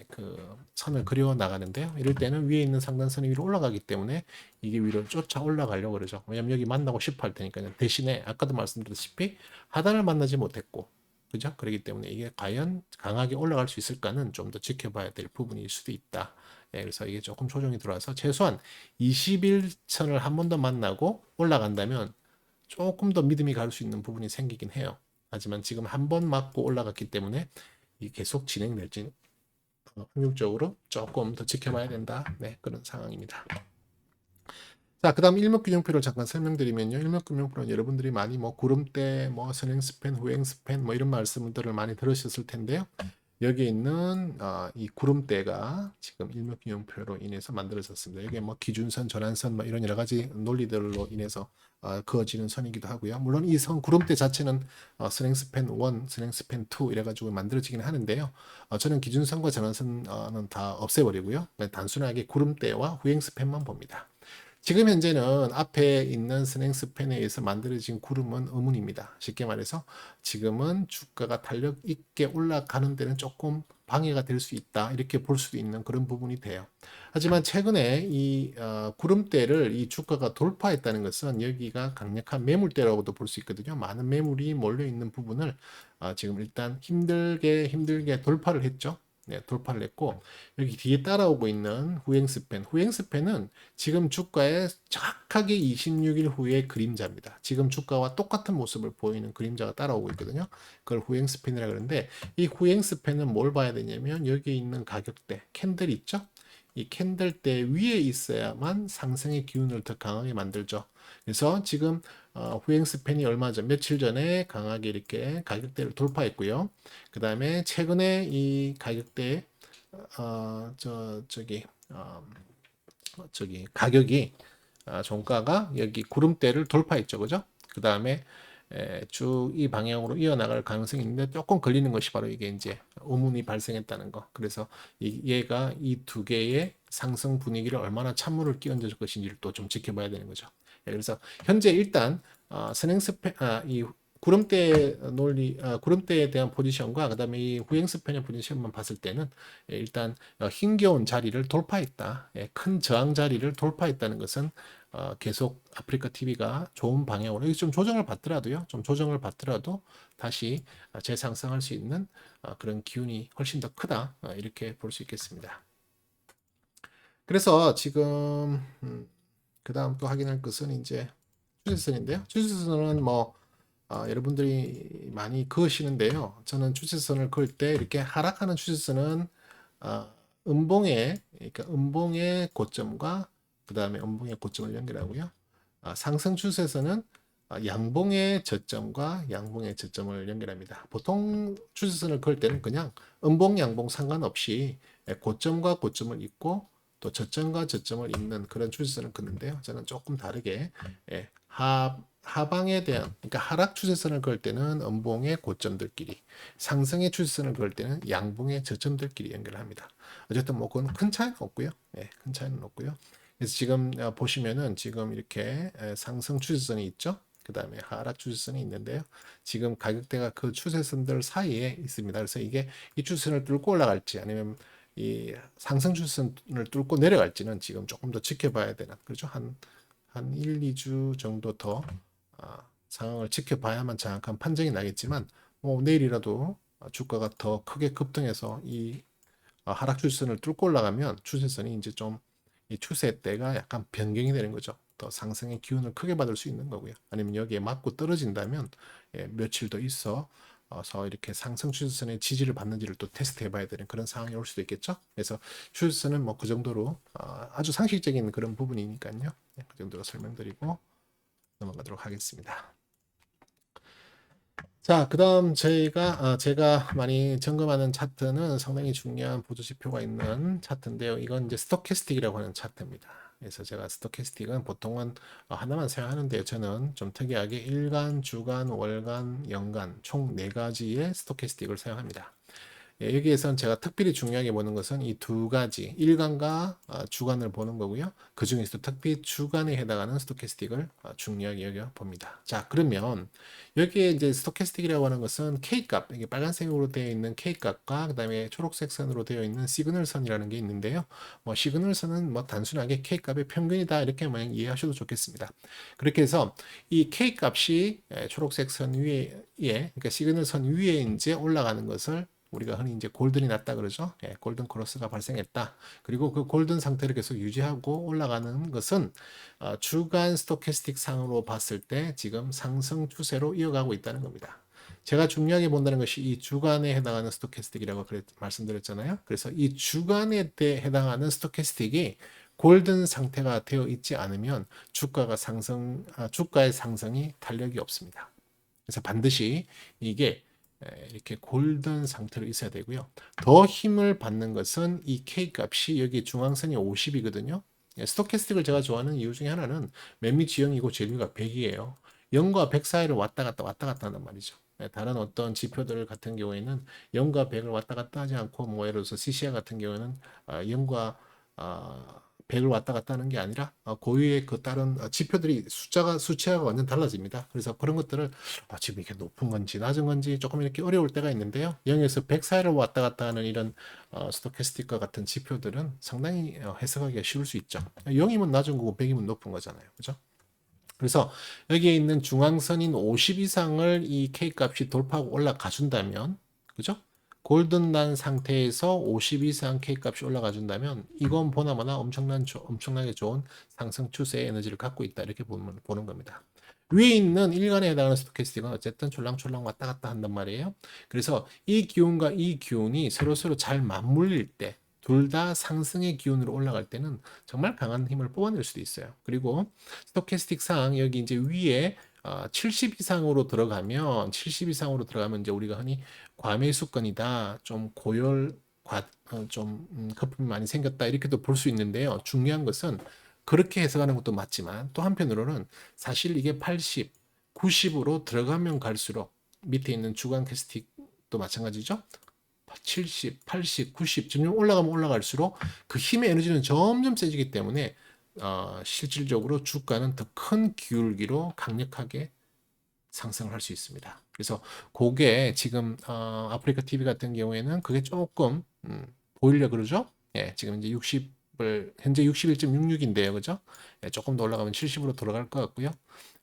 그 선을 그려 나가는데요. 이럴 때는 위에 있는 상단선이 위로 올라가기 때문에 이게 위로 쫓아 올라가려고 그러죠. 왜냐면 여기 만나고 싶어 할 테니까요. 대신에 아까도 말씀드렸다시피 하단을 만나지 못했고, 그죠? 그렇기 때문에 이게 과연 강하게 올라갈 수 있을까는 좀 더 지켜봐야 될 부분일 수도 있다. 그래서 이게 조금 조정이 들어와서 최소한 21선을 한 번 더 만나고 올라간다면 조금 더 믿음이 갈 수 있는 부분이 생기긴 해요. 하지만 지금 한 번 맞고 올라갔기 때문에 이게 계속 진행될지 확률적으로 조금 더 지켜봐야 된다. 네, 그런 상황입니다. 자, 그 다음 일목균형표를 잠깐 설명드리면요. 일목균형표는 여러분들이 많이 뭐 구름대, 뭐 선행 스팬, 후행 스팬 뭐 이런 말씀들을 많이 들으셨을 텐데요. 여기에 있는 이 구름대가 지금 일목균형표로 인해서 만들어졌습니다. 여기에 뭐 기준선, 전환선 뭐 이런 여러 가지 논리들로 인해서 그어지는 선이기도 하고요. 물론 이 선 구름대 자체는 선행 스팬 1, 선행 스팬 2 이래가지고 만들어지긴 하는데요. 저는 기준선과 전환선은 다 없애버리고요. 단순하게 구름대와 후행 스팬만 봅니다. 지금 현재는 앞에 있는 스냉스팬에 의해서 만들어진 구름은 의문입니다. 쉽게 말해서 지금은 주가가 탄력 있게 올라가는 데는 조금 방해가 될 수 있다, 이렇게 볼 수도 있는 그런 부분이 돼요. 하지만 최근에 이 구름대를 이 주가가 돌파했다는 것은 여기가 강력한 매물대라고도 볼 수 있거든요. 많은 매물이 몰려 있는 부분을 지금 일단 힘들게 돌파를 했죠. 네, 돌파를 했고, 여기 뒤에 따라오고 있는 후행스팬은 지금 주가의 정확하게 26일 후의 그림자입니다. 지금 주가와 똑같은 모습을 보이는 그림자가 따라오고 있거든요. 그걸 후행스팬이라 그러는데, 이 후행스팬은 뭘 봐야 되냐면 여기에 있는 가격대, 캔들 있죠? 이 캔들대 위에 있어야만 상승의 기운을 더 강하게 만들죠. 그래서 지금 후행스팬이 며칠 전에 강하게 이렇게 가격대를 돌파했고요. 그 다음에 최근에 이 가격대 저기 가격이 종가가 여기 구름대를 돌파했죠, 그죠? 그 다음에 쭉 이 방향으로 이어나갈 가능성이 있는데 조금 걸리는 것이 바로 이게 이제 의문이 발생했다는 거. 그래서 얘가 이 두 개의 상승 분위기를 얼마나 찬물을 끼얹을 것인지를 또 좀 지켜봐야 되는 거죠. 그래서 현재 일단 이 구름대 구름대에 대한 포지션과 그다음에 이 후행스팬의 포지션만 봤을 때는 일단 힘겨운 자리를 돌파했다. 큰 저항 자리를 돌파했다는 것은 계속 아프리카 TV가 좋은 방향으로 여기 좀 조정을 받더라도 다시 재상승할 수 있는 그런 기운이 훨씬 더 크다. 이렇게 볼 수 있겠습니다. 그래서 지금 그다음 또 확인할 것은 이제 추세선인데요. 추세선은 뭐 여러분들이 많이 그으시는데요. 저는 추세선을 그을 때 이렇게 하락하는 추세선은 음봉의 고점과 그 다음에 음봉의 고점을 연결하고요. 상승 추세선은 양봉의 저점과 양봉의 저점을 연결합니다. 보통 추세선을 그을 때는 그냥 음봉, 양봉 상관없이 고점과 고점을 잇고 또 저점과 저점을 잇는 그런 추세선을 긋는데요. 저는 조금 다르게 하방에 대한, 그러니까 하락 추세선을 그을 때는 음봉의 고점들끼리, 상승의 추세선을 그을 때는 양봉의 저점들끼리 연결합니다. 어쨌든 뭐 그건 큰 차이는 없고요. 큰 차이는 없고요. 그래서 지금 보시면은 지금 이렇게 상승 추세선이 있죠. 그 다음에 하락 추세선이 있는데요. 지금 가격대가 그 추세선들 사이에 있습니다. 그래서 이게 이 추세선을 뚫고 올라갈지 아니면 이 상승 추세선을 뚫고 내려갈지는 지금 조금 더 지켜봐야 되는, 그렇죠? 한 1, 2주 정도 더 상황을 지켜봐야만 정확한 판정이 나겠지만, 뭐 내일이라도 주가가 더 크게 급등해서 이 하락 추세선을 뚫고 올라가면 추세선이 이제 좀 이 추세대가 약간 변경이 되는 거죠. 더 상승의 기운을 크게 받을 수 있는 거고요. 아니면 여기에 맞고 떨어진다면 며칠 더 있어서 이렇게 상승 추세선의 지지를 받는지를 또 테스트해 봐야 되는 그런 상황이 올 수도 있겠죠. 그래서 추세선은 뭐 그 정도로 아주 상식적인 그런 부분이니까요. 그 정도로 설명드리고 넘어가도록 하겠습니다. 자, 그다음 제가 많이 점검하는 차트는 상당히 중요한 보조 지표가 있는 차트인데요. 이건 이제 스토캐스틱이라고 하는 차트입니다. 그래서 제가 스토캐스틱은 보통은 하나만 사용하는데요. 저는 좀 특이하게 일간, 주간, 월간, 연간 총 4가지의 스토캐스틱을 사용합니다. 여기에선 제가 특별히 중요하게 보는 것은 이 두 가지, 일간과 주간을 보는 거고요. 그 중에서 특히 주간에 해당하는 스토캐스틱을 중요하게 여겨 봅니다. 자, 그러면 여기에 이제 스토캐스틱이라고 하는 것은 K값, 이게 빨간색으로 되어 있는 K값과 그다음에 초록색 선으로 되어 있는 시그널 선이라는 게 있는데요. 뭐 시그널 선은 뭐 단순하게 K값의 평균이다 이렇게 이해하셔도 좋겠습니다. 그렇게 해서 이 K값이 초록색 선 위에, 그러니까 시그널 선 위에 이제 올라가는 것을 우리가 흔히 이제 골든이 났다 그러죠. 골든 크로스가 발생했다. 그리고 그 골든 상태를 계속 유지하고 올라가는 것은 주간 스토캐스틱 상으로 봤을 때 지금 상승 추세로 이어가고 있다는 겁니다. 제가 중요하게 본다는 것이 이 주간에 해당하는 스토캐스틱이라고 말씀드렸잖아요. 그래서 이 주간에 해당하는 스토캐스틱이 골든 상태가 되어 있지 않으면 주가의 상승이 탄력이 없습니다. 그래서 반드시 이게 이렇게 골든 상태로 있어야 되고요. 더 힘을 받는 것은 이 K 값이 여기 중앙선이 50이거든요. 스토캐스틱을 제가 좋아하는 이유 중에 하나는 맨미 지형이고 제류가 100이에요. 0과 100 사이를 왔다 갔다 한단 말이죠. 다른 어떤 지표들 같은 경우에는 0과 100을 왔다 갔다 하지 않고 뭐 예를 들어서 CCI 같은 경우에는 0과 100을 왔다 갔다 하는 게 아니라 고유의 그 다른 지표들이 수치가 완전 달라집니다. 그래서 그런 것들을 지금 이게 높은 건지 낮은 건지 조금 이렇게 어려울 때가 있는데요. 0에서 100 사이를 왔다 갔다 하는 이런 스토캐스틱과 같은 지표들은 상당히 해석하기가 쉬울 수 있죠. 0이면 낮은 거고 100이면 높은 거잖아요. 그죠? 그래서 여기에 있는 중앙선인 50 이상을 이 K 값이 돌파하고 올라가 준다면, 그죠? 골든 난 상태에서 50 이상 K 값이 올라가 준다면 이건 보나마나 엄청나게 좋은 상승 추세의 에너지를 갖고 있다 이렇게 보는 겁니다. 위에 있는 일간에 해당하는 스토캐스틱은 어쨌든 졸랑졸랑 왔다 갔다 한단 말이에요. 그래서 이 기운과 이 기운이 서로서로 잘 맞물릴 때 둘 다 상승의 기운으로 올라갈 때는 정말 강한 힘을 뽑아낼 수도 있어요. 그리고 스토캐스틱 상 여기 이제 위에 70 이상으로 들어가면 이제 우리가 흔히 과매수권이다, 좀 거품이 많이 생겼다 이렇게도 볼 수 있는데요. 중요한 것은 그렇게 해석하는 것도 맞지만 또 한편으로는 사실 이게 80, 90으로 들어가면 갈수록 밑에 있는 주간 캐스틱도 마찬가지죠. 70, 80, 90 점점 올라가면 올라갈수록 그 힘의 에너지는 점점 세지기 때문에 실질적으로 주가는 더 큰 기울기로 강력하게 상승을 할 수 있습니다. 그래서 그게 지금 아프리카 TV 같은 경우에는 그게 조금 보이려 그러죠. 예, 지금 이제 60을 현재 61.66인데요, 그죠? 예, 조금 더 올라가면 70으로 들어갈 것 같고요.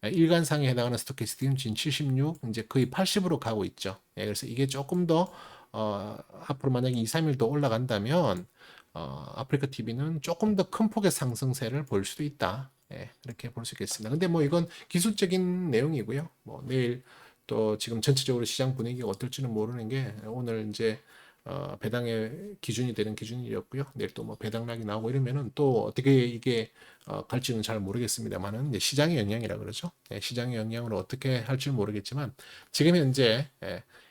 예, 일간상에 해당하는 스토캐스틱은 지금 76, 이제 거의 80으로 가고 있죠. 예, 그래서 이게 조금 더 앞으로 만약에 2, 3일 더 올라간다면 아프리카 TV는 조금 더 큰 폭의 상승세를 볼 수도 있다. 예, 이렇게 볼 수 있겠습니다. 근데 뭐 이건 기술적인 내용이고요. 뭐 내일 또 지금 전체적으로 시장 분위기가 어떨지는 모르는 게 오늘 이제 배당의 기준이 되는 기준이었고요. 내일 또 뭐 배당락이 나오고 이러면은 또 어떻게 이게 갈지는 잘 모르겠습니다만은 이제 시장의 영향이라 그러죠. 예, 시장의 영향으로 어떻게 할지는 모르겠지만 지금 현재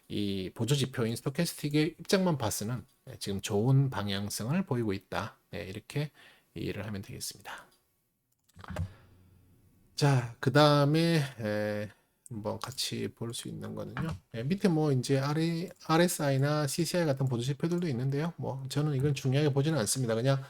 이 보조 지표인 스토캐스틱의 입장만 봐서는 지금 좋은 방향성을 보이고 있다. 이렇게 이해를 하면 되겠습니다. 자, 그 다음에 한번 같이 볼 수 있는 거는요. 밑에 뭐 이제 RSI나 CCI 같은 보조 지표들도 있는데요. 뭐 저는 이건 중요하게 보지는 않습니다. 그냥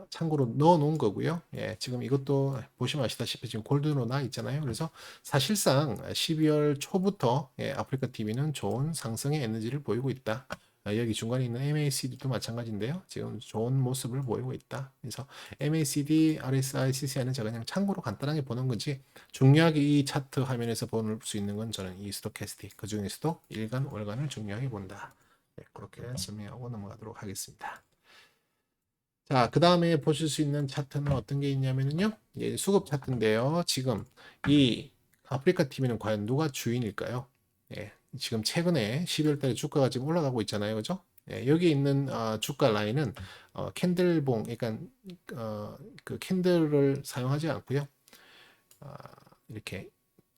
참고로 넣어 놓은 거고요. 예, 지금 이것도 보시면 아시다시피 지금 골드로 나 있잖아요. 그래서 사실상 12월 초부터 아프리카 TV는 좋은 상승의 에너지를 보이고 있다. 여기 중간에 있는 MACD도 마찬가지인데요. 지금 좋은 모습을 보이고 있다. 그래서 MACD, RSI, CCI는 제가 그냥 참고로 간단하게 보는 거지 중요하게 이 차트 화면에서 볼 수 있는 건 저는 이 스토캐스틱 그 중에서도 일간, 월간을 중요하게 본다. 네, 그렇게 설명하고 넘어가도록 하겠습니다. 자, 그 다음에 보실 수 있는 차트는 어떤 게 있냐면요. 수급 차트인데요. 지금 이 아프리카 TV는 과연 누가 주인일까요? 예, 지금 최근에 12월 달에 주가가 지금 올라가고 있잖아요. 그죠? 예, 여기 있는 주가 라인은 캔들봉, 그러니까 그 캔들을 사용하지 않고요. 어, 이렇게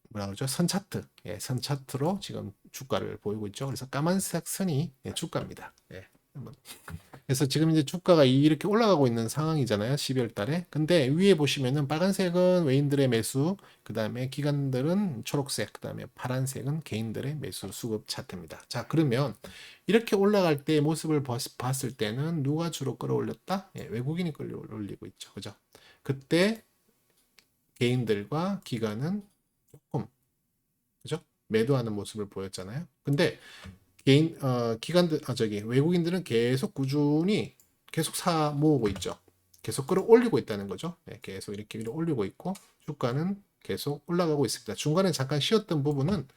뭐라 그러죠? 선 차트, 선 차트로 지금 주가를 보이고 있죠. 그래서 까만색 선이 주가입니다. 그래서 지금 이제 주가가 이렇게 올라가고 있는 상황이잖아요. 12월 달에. 근데 위에 보시면은 빨간색은 외인들의 매수, 그 다음에 기관들은 초록색, 그 다음에 파란색은 개인들의 매수 수급 차트입니다. 자, 그러면 이렇게 올라갈 때 모습을 봤을 때는 누가 주로 끌어올렸다? 외국인이 끌어올리고 있죠. 그죠? 그때 개인들과 기관은 조금, 그죠? 매도하는 모습을 보였잖아요. 근데 기관들 외국인들은 계속 꾸준히 계속 사 모으고 있죠. 계속 끌어올리고 있다는 거죠. 네, 계속 이렇게 올리고 있고 주가는 계속 올라가고 있습니다. 중간에 잠깐 쉬었던 부분은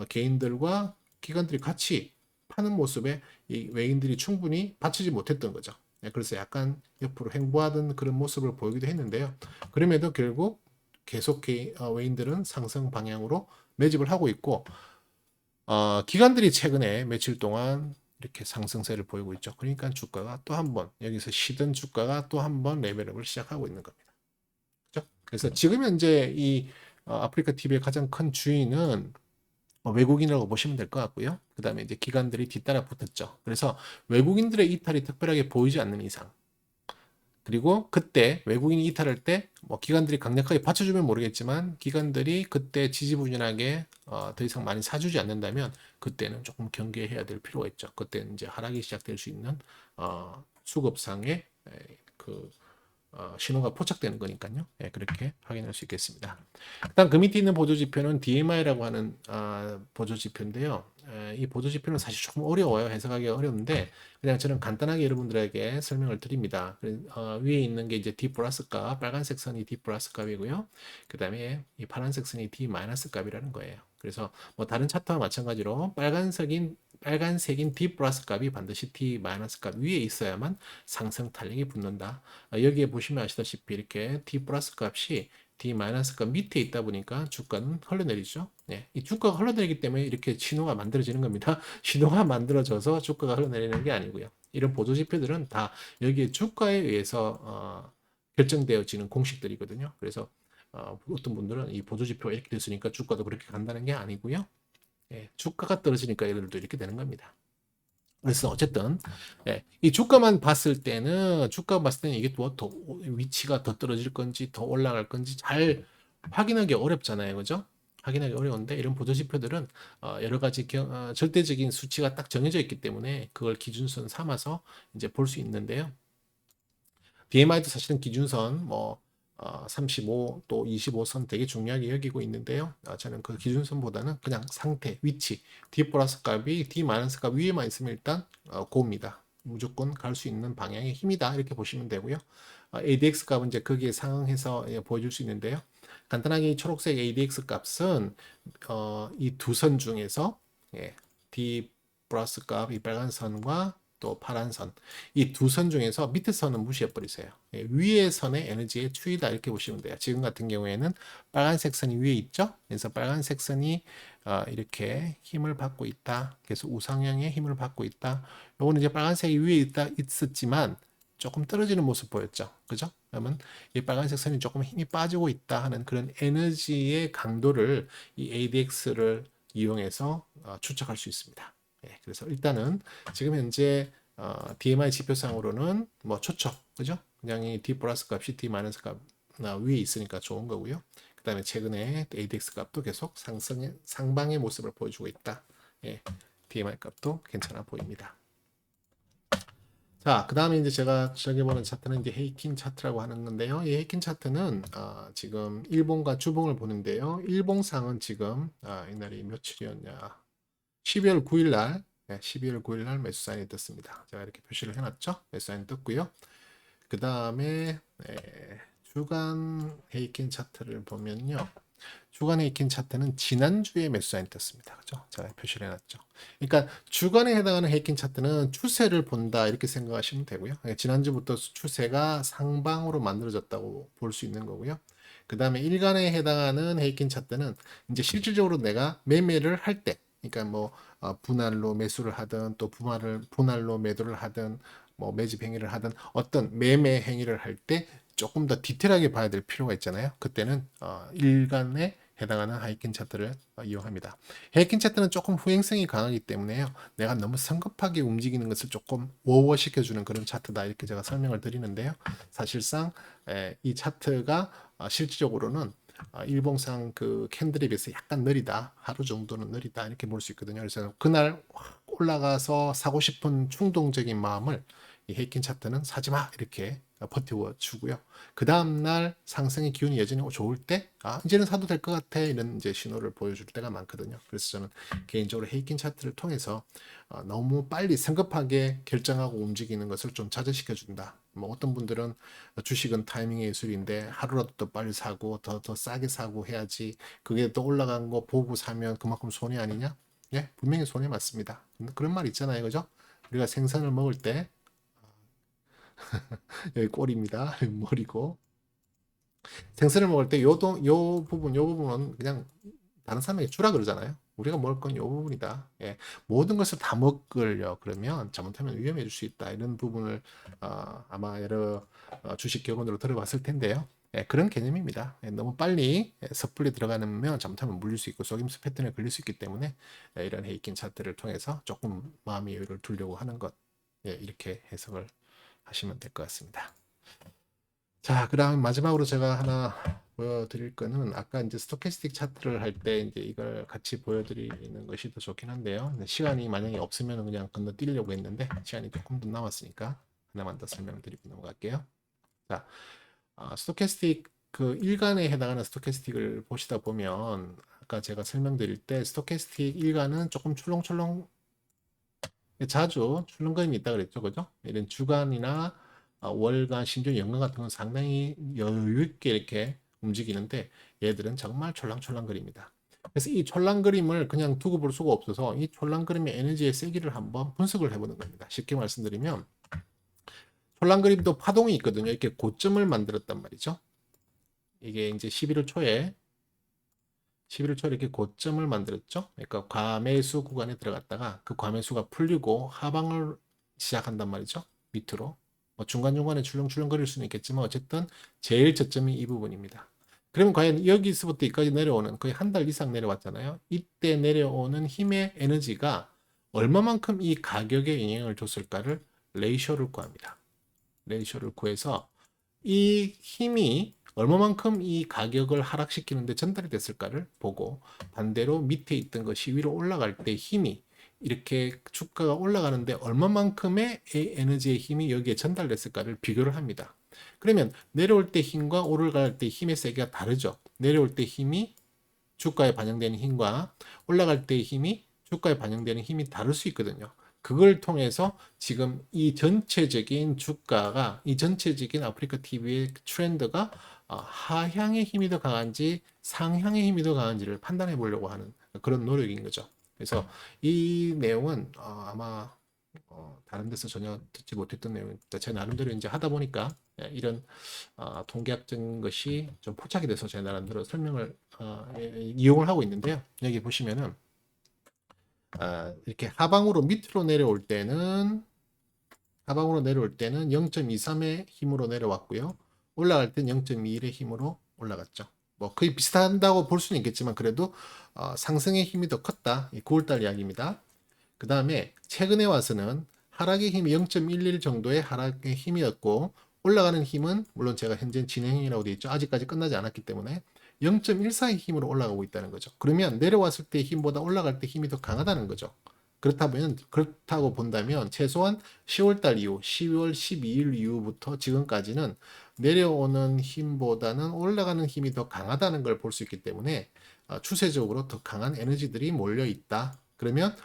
개인들과 기관들이 같이 파는 모습에 이 외인들이 충분히 받치지 못했던 거죠. 네, 그래서 약간 옆으로 횡보하던 그런 모습을 보이기도 했는데요. 그럼에도 결국 계속 외인들은 상승 방향으로 매집을 하고 있고 기관들이 최근에 며칠 동안 이렇게 상승세를 보이고 있죠. 그러니까 주가가 또 한 번 여기서 쉬던 주가가 또 한 번 레벨업을 시작하고 있는 겁니다. 그렇죠? 그래서 지금 현재 이 아프리카 TV의 가장 큰 주인은 외국인이라고 보시면 될 것 같고요. 그 다음에 이제 기관들이 뒤따라 붙었죠. 그래서 외국인들의 이탈이 특별하게 보이지 않는 이상 그리고 그때 외국인이 이탈할 때 뭐 기관들이 강력하게 받쳐주면 모르겠지만 기관들이 그때 지지부진하게 더 이상 많이 사주지 않는다면 그때는 조금 경계해야 될 필요가 있죠. 그때는 이제 하락이 시작될 수 있는 수급상의 그 신호가 포착되는 거니까요. 예, 그렇게 확인할 수 있겠습니다. 일단 그 밑에 있는 보조지표는 DMI라고 하는 보조지표인데요. 이 보조지표는 사실 조금 어려워요. 해석하기 어려운데 그냥 저는 간단하게 여러분들에게 설명을 드립니다. 위에 있는 게 이제 D 플러스 값, 빨간색 선이 D 플러스 값이고요. 그 다음에 이 파란색 선이 D 마이너스 값이라는 거예요. 그래서 뭐 다른 차트와 마찬가지로 빨간색인 D 플러스 값이 반드시 D 마이너스 값 위에 있어야만 상승 탄력이 붙는다. 여기에 보시면 아시다시피 이렇게 D 플러스 값이 D 마이너스 값 밑에 있다 보니까 주가는 흘러내리죠. 네, 이 주가가 흘러내리기 때문에 이렇게 신호가 만들어지는 겁니다. 신호가 만들어져서 주가가 흘러내리는 게 아니고요. 이런 보조 지표들은 다 여기에 주가에 의해서 결정되어지는 공식들이거든요. 그래서 어떤 분들은 이 보조 지표가 이렇게 됐으니까 주가도 그렇게 간다는 게 아니고요. 예, 주가가 떨어지니까 얘들도 이렇게 되는 겁니다. 그래서 어쨌든 이 주가 봤을 때는 이게 더 위치가 더 떨어질 건지 더 올라갈 건지 잘 확인하기 어렵잖아요, 그죠? 확인하기 어려운데 이런 보조지표들은 여러 가지 절대적인 수치가 딱 정해져 있기 때문에 그걸 기준선 삼아서 이제 볼 수 있는데요. BMI도 사실은 기준선 뭐 35, 또 25선 되게 중요하게 여기고 있는데요. 저는 그 기준선보다는 그냥 상태, 위치, D 플러스 값이 D 마이너스 값 위에만 있으면 일단 고입니다. 무조건 갈 수 있는 방향의 힘이다. 이렇게 보시면 되고요. ADX 값은 이제 거기에 상응해서 보여줄 수 있는데요. 간단하게 이 초록색 ADX 값은 이 두 선 중에서 D 플러스 값, 이 빨간 선과 또 파란 선, 이 두 선 중에서 밑에 선은 무시해 버리세요. 위에 선의 에너지의 추이다 이렇게 보시면 돼요. 지금 같은 경우에는 빨간색 선이 위에 있죠. 그래서 빨간색 선이 이렇게 힘을 받고 있다. 계속 우상향의 힘을 받고 있다. 요거는 이제 빨간색이 위에 있었지만 조금 떨어지는 모습 보였죠. 그죠? 그러면 이 빨간색 선이 조금 힘이 빠지고 있다 하는 그런 에너지의 강도를 이 ADX를 이용해서 추적할 수 있습니다. 그래서 일단은 지금 현재 DMI 지표상으로는 뭐 초점, 그죠? 그냥 이 D 플러스 값이 D 마이너스 값 위에 있으니까 좋은 거고요. 그 다음에 최근에 ADX 값도 계속 상방의 모습을 보여주고 있다. DMI 값도 괜찮아 보입니다. 자, 그 다음에 이제 제가 즐겨보는 차트는 이제 헤이킨 차트라고 하는 건데요. 이 헤이킨 차트는 지금 일봉과 주봉을 보는데요. 일봉상은 지금 이날이 며칠이었냐? 12월 9일 날, 12월 9일 날 매수 사인이 떴습니다. 제가 이렇게 표시를 해놨죠. 매수 사인이 떴고요. 그 다음에 주간 헤이킨 차트를 보면요. 주간에 익힌 차트는 지난주에 매수 사인이 떴습니다. 그죠? 제가 표시를 해놨죠. 그러니까 주간에 해당하는 헤이킨 차트는 추세를 본다 이렇게 생각하시면 되고요. 지난주부터 추세가 상방으로 만들어졌다고 볼 수 있는 거고요. 그 다음에 일간에 해당하는 헤이킨 차트는 이제 실질적으로 내가 매매를 할 때, 그러니까 뭐 분할로 매수를 하든 또 분할로 매도를 하든 뭐 매집 행위를 하든 어떤 매매 행위를 할 때 조금 더 디테일하게 봐야 될 필요가 있잖아요. 그때는 일간에 해당하는 하이킨 차트를 이용합니다. 하이킨 차트는 조금 후행성이 강하기 때문에요. 내가 너무 성급하게 움직이는 것을 조금 워워시켜주는 그런 차트다 이렇게 제가 설명을 드리는데요. 사실상 이 차트가 실질적으로는 일봉상 그 캔들에 비해서 약간 느리다. 하루 정도는 느리다 이렇게 볼 수 있거든요. 그래서 그날 올라가서 사고 싶은 충동적인 마음을 이 헤이킨 차트는 사지마 이렇게 버텨 주고요. 그 다음날 상승의 기운이 여전히 좋을 때, 이제는 사도 될 것 같아. 이런 이제 신호를 보여줄 때가 많거든요. 그래서 저는 개인적으로 헤이킨 차트를 통해서 너무 빨리 성급하게 결정하고 움직이는 것을 좀 자제시켜 준다. 뭐 어떤 분들은 주식은 타이밍의 예술인데 하루라도 더 빨리 사고 더 싸게 사고 해야지. 그게 또 올라간 거 보고 사면 그만큼 손해 아니냐? 예, 분명히 손해 맞습니다. 그런 말 있잖아요. 그죠? 우리가 생선을 먹을 때 여기 꼬리입니다. 머리고. 생선을 먹을 때 요 부분은 그냥 다른 사람에게 주라 그러잖아요. 우리가 먹을 건 요 부분이다. 예, 모든 것을 다 먹으려 그러면 잘못하면 위험해질 수 있다. 이런 부분을 아마 여러 주식 격언으로 들어봤을 텐데요. 예, 그런 개념입니다. 예, 너무 빨리 섣불리 들어가면 잘못하면 물릴 수 있고 속임수 패턴에 걸릴 수 있기 때문에 이런 헤이킨 차트를 통해서 조금 마음의 여유를 두려고 하는 것, 이렇게 해석을 하시면 될 것 같습니다. 자, 그다음 마지막으로 제가 하나 보여드릴 거는 아까 이제 스토캐스틱 차트를 할 때 이제 이걸 같이 보여드리는 것이 더 좋긴 한데요. 시간이 만약에 없으면 그냥 건너뛰려고 했는데 시간이 조금 더 남았으니까 하나만 더 설명드리고 넘어갈게요. 자, 스토캐스틱 그 일간에 해당하는 스토캐스틱을 보시다 보면 아까 제가 설명드릴 때 스토캐스틱 일간은 조금 출렁출렁 자주 출렁거림이 있다 그랬죠, 그죠? 이런 주간이나 월간, 심지어 연간 같은 건 상당히 여유 있게 이렇게 움직이는데 얘들은 정말 촐랑촐랑거립니다. 그래서 이 촐랑거림을 그냥 두고 볼 수가 없어서 이 촐랑거림의 에너지의 세기를 한번 분석을 해보는 겁니다. 쉽게 말씀드리면 촐랑거림도 파동이 있거든요. 이렇게 고점을 만들었단 말이죠. 이게 이제 11월 초에 이렇게 고점을 만들었죠. 그러니까 과매수 구간에 들어갔다가 그 과매수가 풀리고 하방을 시작한단 말이죠. 밑으로. 뭐 중간중간에 출렁출렁거릴 수는 있겠지만 어쨌든 제일 저점이 이 부분입니다. 그러면 과연 여기서부터 여기까지 내려오는 거의 한 달 이상 내려왔잖아요. 이때 내려오는 힘의 에너지가 얼마만큼 이 가격에 영향을 줬을까를 레이쇼를 구합니다. 레이쇼를 구해서 이 힘이 얼마만큼 이 가격을 하락시키는데 전달이 됐을까를 보고 반대로 밑에 있던 것이 위로 올라갈 때 힘이 이렇게 주가가 올라가는데 얼마만큼의 에너지의 힘이 여기에 전달됐을까를 비교를 합니다. 그러면 내려올 때 힘과 올라갈 때 힘의 세기가 다르죠. 내려올 때 힘이 주가에 반영되는 힘과 올라갈 때의 힘이 주가에 반영되는 힘이 다를 수 있거든요. 그걸 통해서 지금 이 전체적인 주가가 이 전체적인 아프리카 TV의 트렌드가 하향의 힘이 더 강한지 상향의 힘이 더 강한지를 판단해 보려고 하는 그런 노력인 거죠. 그래서 이 내용은 아마 다른 데서 전혀 듣지 못했던 내용입니다. 제 나름대로 이제 하다 보니까 이런 통계학적인 것이 좀 포착이 돼서 제 나름대로 설명을 이용을 하고 있는데요. 여기 보시면은 이렇게 하방으로 밑으로 내려올 때는 0.23의 힘으로 내려왔고요. 올라갈 때는 0.21의 힘으로 올라갔죠. 뭐 거의 비슷한다고 볼 수는 있겠지만 그래도 상승의 힘이 더 컸다. 9월달 이야기입니다. 그 다음에 최근에 와서는 하락의 힘이 0.11 정도의 하락의 힘이었고 올라가는 힘은 물론 제가 현재 진행형이라고 되어 있죠. 아직까지 끝나지 않았기 때문에 0.14의 힘으로 올라가고 있다는 거죠. 그러면 내려왔을 때의 힘보다 올라갈 때 힘이 더 강하다는 거죠. 그렇다고 본다면 최소한 10월 달 이후, 12월 12일 이후부터 지금까지는 내려오는 힘보다는 올라가는 힘이 더 강하다는 걸 볼 수 있기 때문에 추세적으로 더 강한 에너지들이 몰려 있다. 그러면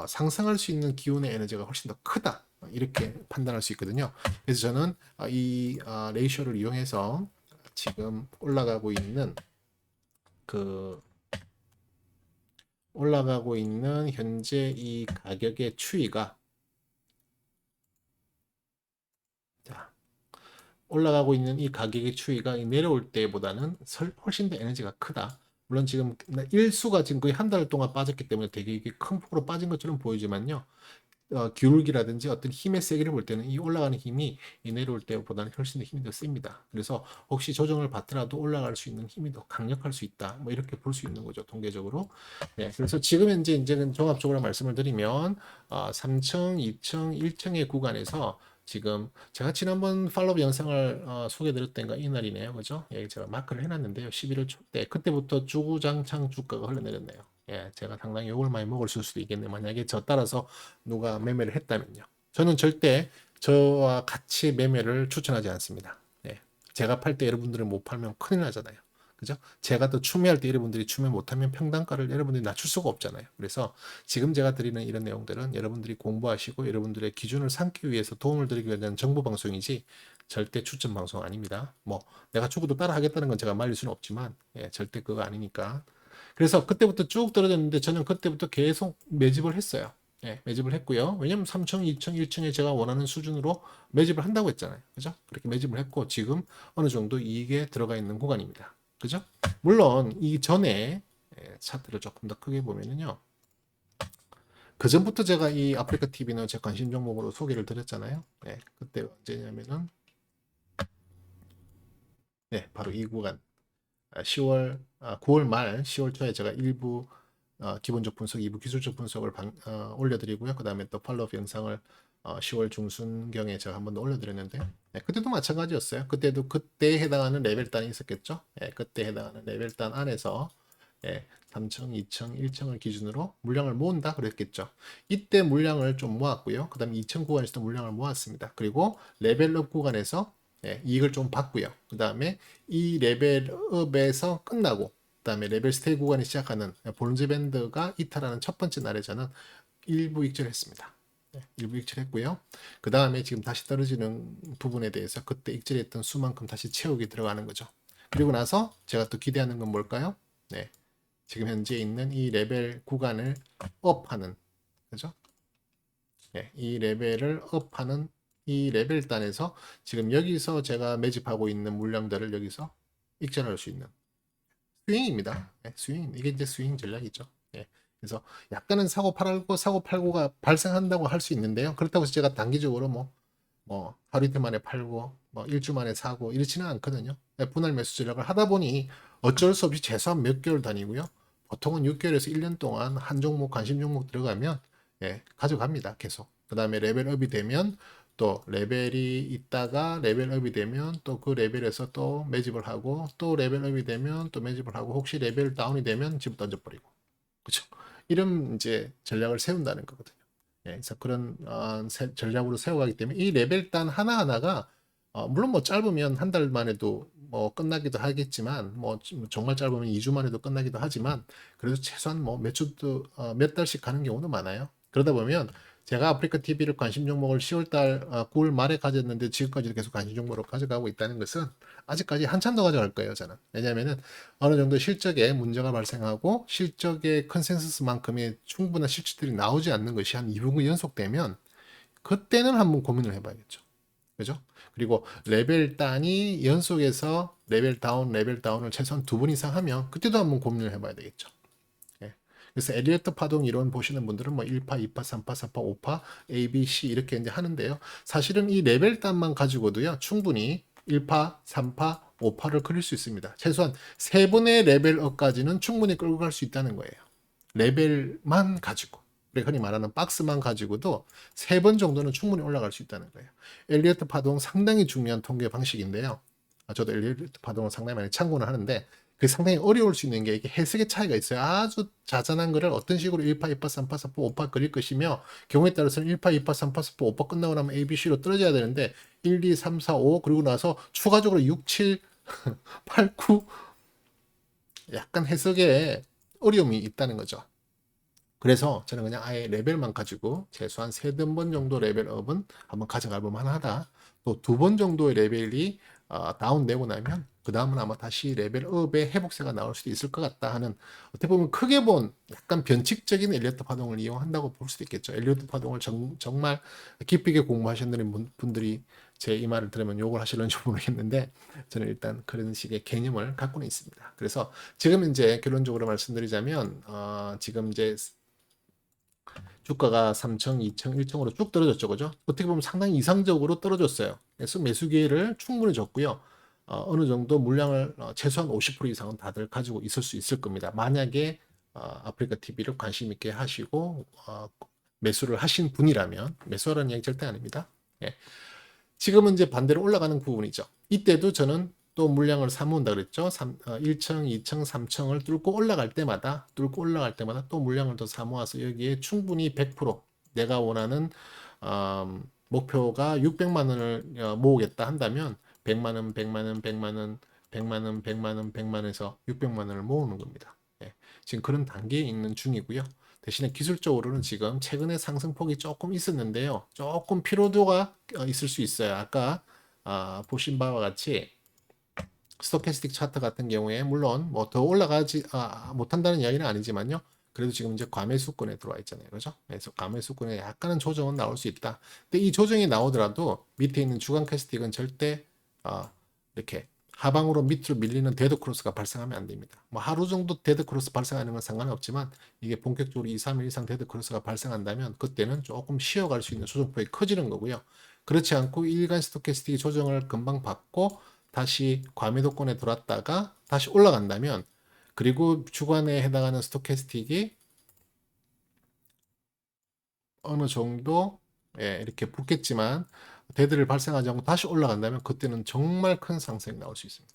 상승할 수 있는 기운의 에너지가 훨씬 더 크다. 이렇게 판단할 수 있거든요. 그래서 저는 이 레이쇼를 이용해서 지금 올라가고 있는 현재 이 가격의 추이가 자, 올라가고 있는 이 가격의 추이가 내려올 때보다는 훨씬 더 에너지가 크다. 물론 지금 일수가 지금 거의 한 달 동안 빠졌기 때문에 되게 이게 큰 폭으로 빠진 것처럼 보이지만요. 기울기라든지 어떤 힘의 세기를 볼 때는 이 올라가는 힘이 이 내려올 때보다는 훨씬 더 힘이 더 셉니다. 그래서 혹시 조정을 받더라도 올라갈 수 있는 힘이 더 강력할 수 있다. 뭐 이렇게 볼 수 있는 거죠. 통계적으로. 네, 그래서 지금 현재 이제는 종합적으로 말씀을 드리면 3층, 2층, 1층의 구간에서 지금 제가 지난번 팔로우 영상을 소개드렸던가 이날이네요. 그죠? 예, 제가 마크를 해놨는데요. 11월 초 때 그때부터 주구장창 주가가 흘러내렸네요. 예, 제가 상당히 욕을 많이 먹을 수도 있겠네요. 만약에 저 따라서 누가 매매를 했다면요. 저는 절대 저와 같이 매매를 추천하지 않습니다. 예, 제가 팔 때 여러분들은 못 팔면 큰일 나잖아요. 그죠? 제가 또 추매할 때 여러분들이 추매 못하면 평단가를 여러분들이 낮출 수가 없잖아요. 그래서 지금 제가 드리는 이런 내용들은 여러분들이 공부하시고 여러분들의 기준을 삼기 위해서 도움을 드리기 위한 정보 방송이지 절대 추천 방송 아닙니다. 뭐 내가 죽어도 따라 하겠다는 건 제가 말릴 수는 없지만 예, 절대 그거 아니니까. 그래서 그때부터 쭉 떨어졌는데 저는 그때부터 계속 매집을 했어요. 예, 매집을 했고요. 왜냐면 3층, 2층, 1층에 제가 원하는 수준으로 매집을 한다고 했잖아요. 그죠? 그렇게 매집을 했고 지금 어느 정도 이익에 들어가 있는 구간입니다. 그죠? 물론 이 전에 차트를 조금 더 크게 보면은요. 그 전부터 제가 이 아프리카 TV는 제 관심 종목으로 소개를 드렸잖아요. 네, 그때 언제냐면은 네, 바로 이 구간 9월 말 10월 초에 제가 일부 기본적 분석, 2부 기술적 분석을 올려드리고요. 그 다음에 또 팔로우 영상을 10월 중순경에 제가 한번 더 올려드렸는데 네, 그때도 마찬가지였어요. 그때도 그때에 해당하는 레벨단이 있었겠죠. 네, 그때 해당하는 레벨단 안에서 3층, 2층, 1층을 기준으로 물량을 모은다 그랬겠죠. 이때 물량을 좀 모았고요. 그 다음에 2층 구간에서도 물량을 모았습니다. 그리고 레벨업 구간에서 이익을 좀 받고요. 그 다음에 이 레벨업에서 끝나고 그 다음에 레벨 스테이 구간이 시작하는 본즈 밴드가 이탈하는 첫 번째 날에 저는 일부 익절했습니다. 일부 익절했고요. 그 다음에 지금 다시 떨어지는 부분에 대해서 그때 익절했던 수만큼 다시 채우기 들어가는 거죠. 그리고 나서 제가 또 기대하는 건 뭘까요? 네, 지금 현재 있는 이 레벨 구간을 업하는 그죠? 네, 이 레벨을 업하는 이 레벨단에서 지금 여기서 제가 매집하고 있는 물량들을 여기서 익절할 수 있는 스윙입니다. 네, 스윙 이게 이제 스윙 전략이죠. 네, 그래서 약간은 사고 팔고가 발생한다고 할 수 있는데요. 그렇다고 해서 제가 단기적으로 뭐 하루 이틀 만에 팔고 뭐 일주 만에 사고 이렇지는 않거든요. 네, 분할 매수 전략을 하다 보니 어쩔 수 없이 최소한 몇 개월 단위고요. 보통은 6개월에서 1년 동안 한 종목 관심 종목 들어가면 가져갑니다. 계속. 그 다음에 레벨업이 되면 또 레벨이 있다가 레벨업이 되면 또 그 레벨에서 또 매집을 하고 또 레벨업이 되면 또 매집을 하고 혹시 레벨 다운이 되면 집 던져버리고 그렇죠. 이런 이제 전략을 세운다는 거거든요. 그래서 그런 전략으로 세워가기 때문에 이 레벨단 하나하나가 물론 뭐 짧으면 한 달 만에도 뭐 끝나기도 하겠지만 뭐 정말 짧으면 2주 만에도 끝나기도 하지만 그래도 최소한 뭐 몇 주도 몇 달씩 가는 경우도 많아요. 그러다 보면 제가 아프리카 TV를 관심 종목을 10월달 9월 말에 가졌는데 지금까지도 계속 관심 종목으로 가져가고 있다는 것은 아직까지 한참 더 가져갈 거예요, 저는. 왜냐하면은 어느 정도 실적에 문제가 발생하고 실적의 컨센서스만큼의 충분한 실적들이 나오지 않는 것이 한 2분기 연속되면 그때는 한번 고민을 해봐야겠죠. 그죠? 그리고 레벨 단위 연속해서 레벨 다운을 최소한 2번 이상 하면 그때도 한번 고민을 해봐야 되겠죠. 그래서 엘리어트 파동 이론 보시는 분들은 뭐 1파, 2파, 3파, 4파, 5파, A, B, C 이렇게 이제 하는데요. 사실은 이 레벨 단만 가지고도요. 충분히 1파, 3파, 5파를 그릴 수 있습니다. 최소한 3번의 레벨업까지는 충분히 끌고 갈 수 있다는 거예요. 레벨만 가지고. 우리가 흔히 말하는 박스만 가지고도 3번 정도는 충분히 올라갈 수 있다는 거예요. 엘리어트 파동 상당히 중요한 통계 방식인데요. 저도 엘리어트 파동을 상당히 많이 참고는 하는데 그 상당히 어려울 수 있는 게 이게 해석의 차이가 있어요. 아주 자잘한 거를 어떤 식으로 1파, 2파, 3파, 4파, 5파 그릴 것이며 경우에 따라서는 1파, 2파, 3파, 4파, 5파 끝나고 나면 A, B, C로 떨어져야 되는데 1, 2, 3, 4, 5 그리고 나서 추가적으로 6, 7, 8, 9 약간 해석에 어려움이 있다는 거죠. 그래서 저는 그냥 아예 레벨만 가지고 최소한 3번 정도 레벨업은 한번 가져가 볼 만하다. 또 2번 정도의 레벨이 다운되고 나면 그 다음은 아마 다시 레벨업의 회복세가 나올 수도 있을 것 같다 하는, 어떻게 보면 크게 본 약간 변칙적인 엘리어트 파동을 이용한다고 볼 수도 있겠죠. 엘리어트 파동을 정말 깊이 있게 공부하셨는 분들이 제 이 말을 들으면 욕을 하실는지 모르겠는데 저는 일단 그런 식의 개념을 갖고는 있습니다. 그래서 지금 이제 결론적으로 말씀드리자면 지금 이제 주가가 3층, 2층, 1층으로 쭉 떨어졌죠. 그죠? 어떻게 보면 상당히 이상적으로 떨어졌어요. 그래서 매수 기회를 충분히 줬고요. 어느 정도 물량을 최소한 50% 이상은 다들 가지고 있을 수 있을 겁니다. 만약에 아프리카 TV를 관심 있게 하시고 매수를 하신 분이라면, 매수하라는 이야기 절대 아닙니다. 예. 지금은 이제 반대로 올라가는 부분이죠. 이때도 저는 또 물량을 사모은다 그랬죠. 1층, 2층, 3층을 뚫고 올라갈 때마다 또 물량을 더 사모아서 여기에 충분히 100% 내가 원하는 목표가 600만 원을 모으겠다 한다면 100만 원, 100만 원, 100만 원, 100만 원, 100만 원, 100만 원에서 600만 원을 모으는 겁니다. 예. 지금 그런 단계에 있는 중이고요. 대신에 기술적으로는 지금 최근에 상승폭이 조금 있었는데요. 조금 피로도가 있을 수 있어요. 아까 보신 바와 같이 스토캐스틱 차트 같은 경우에 물론 뭐 더 올라가지 못한다는 이야기는 아니지만요. 그래도 지금 이제 과매수권에 들어와 있잖아요. 그죠? 그래서 과매수권에 약간은 조정은 나올 수 있다. 근데 이 조정이 나오더라도 밑에 있는 주간 캐스틱은 절대 이렇게 하방으로 밑으로 밀리는 데드 크로스가 발생하면 안 됩니다. 뭐 하루 정도 데드 크로스 발생하는 건 상관없지만 이게 본격적으로 2, 3일 이상 데드 크로스가 발생한다면 그때는 조금 쉬어갈 수 있는 조정폭이 커지는 거고요. 그렇지 않고 일간 스토캐스틱이 조정을 금방 받고 다시 과매도권에 들어왔다가 다시 올라간다면, 그리고 주간에 해당하는 스토캐스틱이 어느 정도 이렇게 붙겠지만 데드를 발생하지 않고 다시 올라간다면 그때는 정말 큰 상승이 나올 수 있습니다.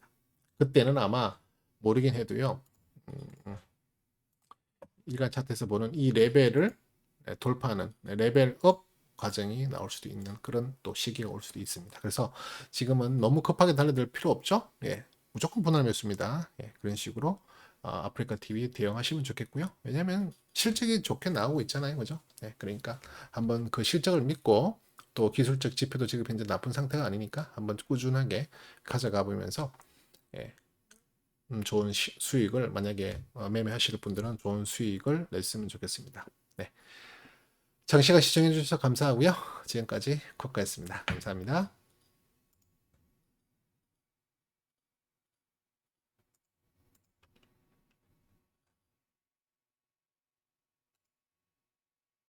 그때는 아마 모르긴 해도요. 일간 차트에서 보는 이 레벨을 돌파하는 레벨업 과정이 나올 수도 있는 그런 또 시기가 올 수도 있습니다. 그래서 지금은 너무 급하게 달려들 필요 없죠. 예, 무조건 분할 매수입니다. 예, 그런 식으로 아프리카 TV 대응하시면 좋겠고요. 왜냐하면 실적이 좋게 나오고 있잖아요, 그죠? 예, 그러니까 한번 그 실적을 믿고 또 기술적 지표도 지금 현재 나쁜 상태가 아니니까 한번 꾸준하게 가져가 보면서 예, 좋은 수익을 만약에 매매하실 분들은 좋은 수익을 냈으면 좋겠습니다. 네. 장시간 시청해 주셔서 감사하고요. 지금까지 컷가였습니다. 감사합니다.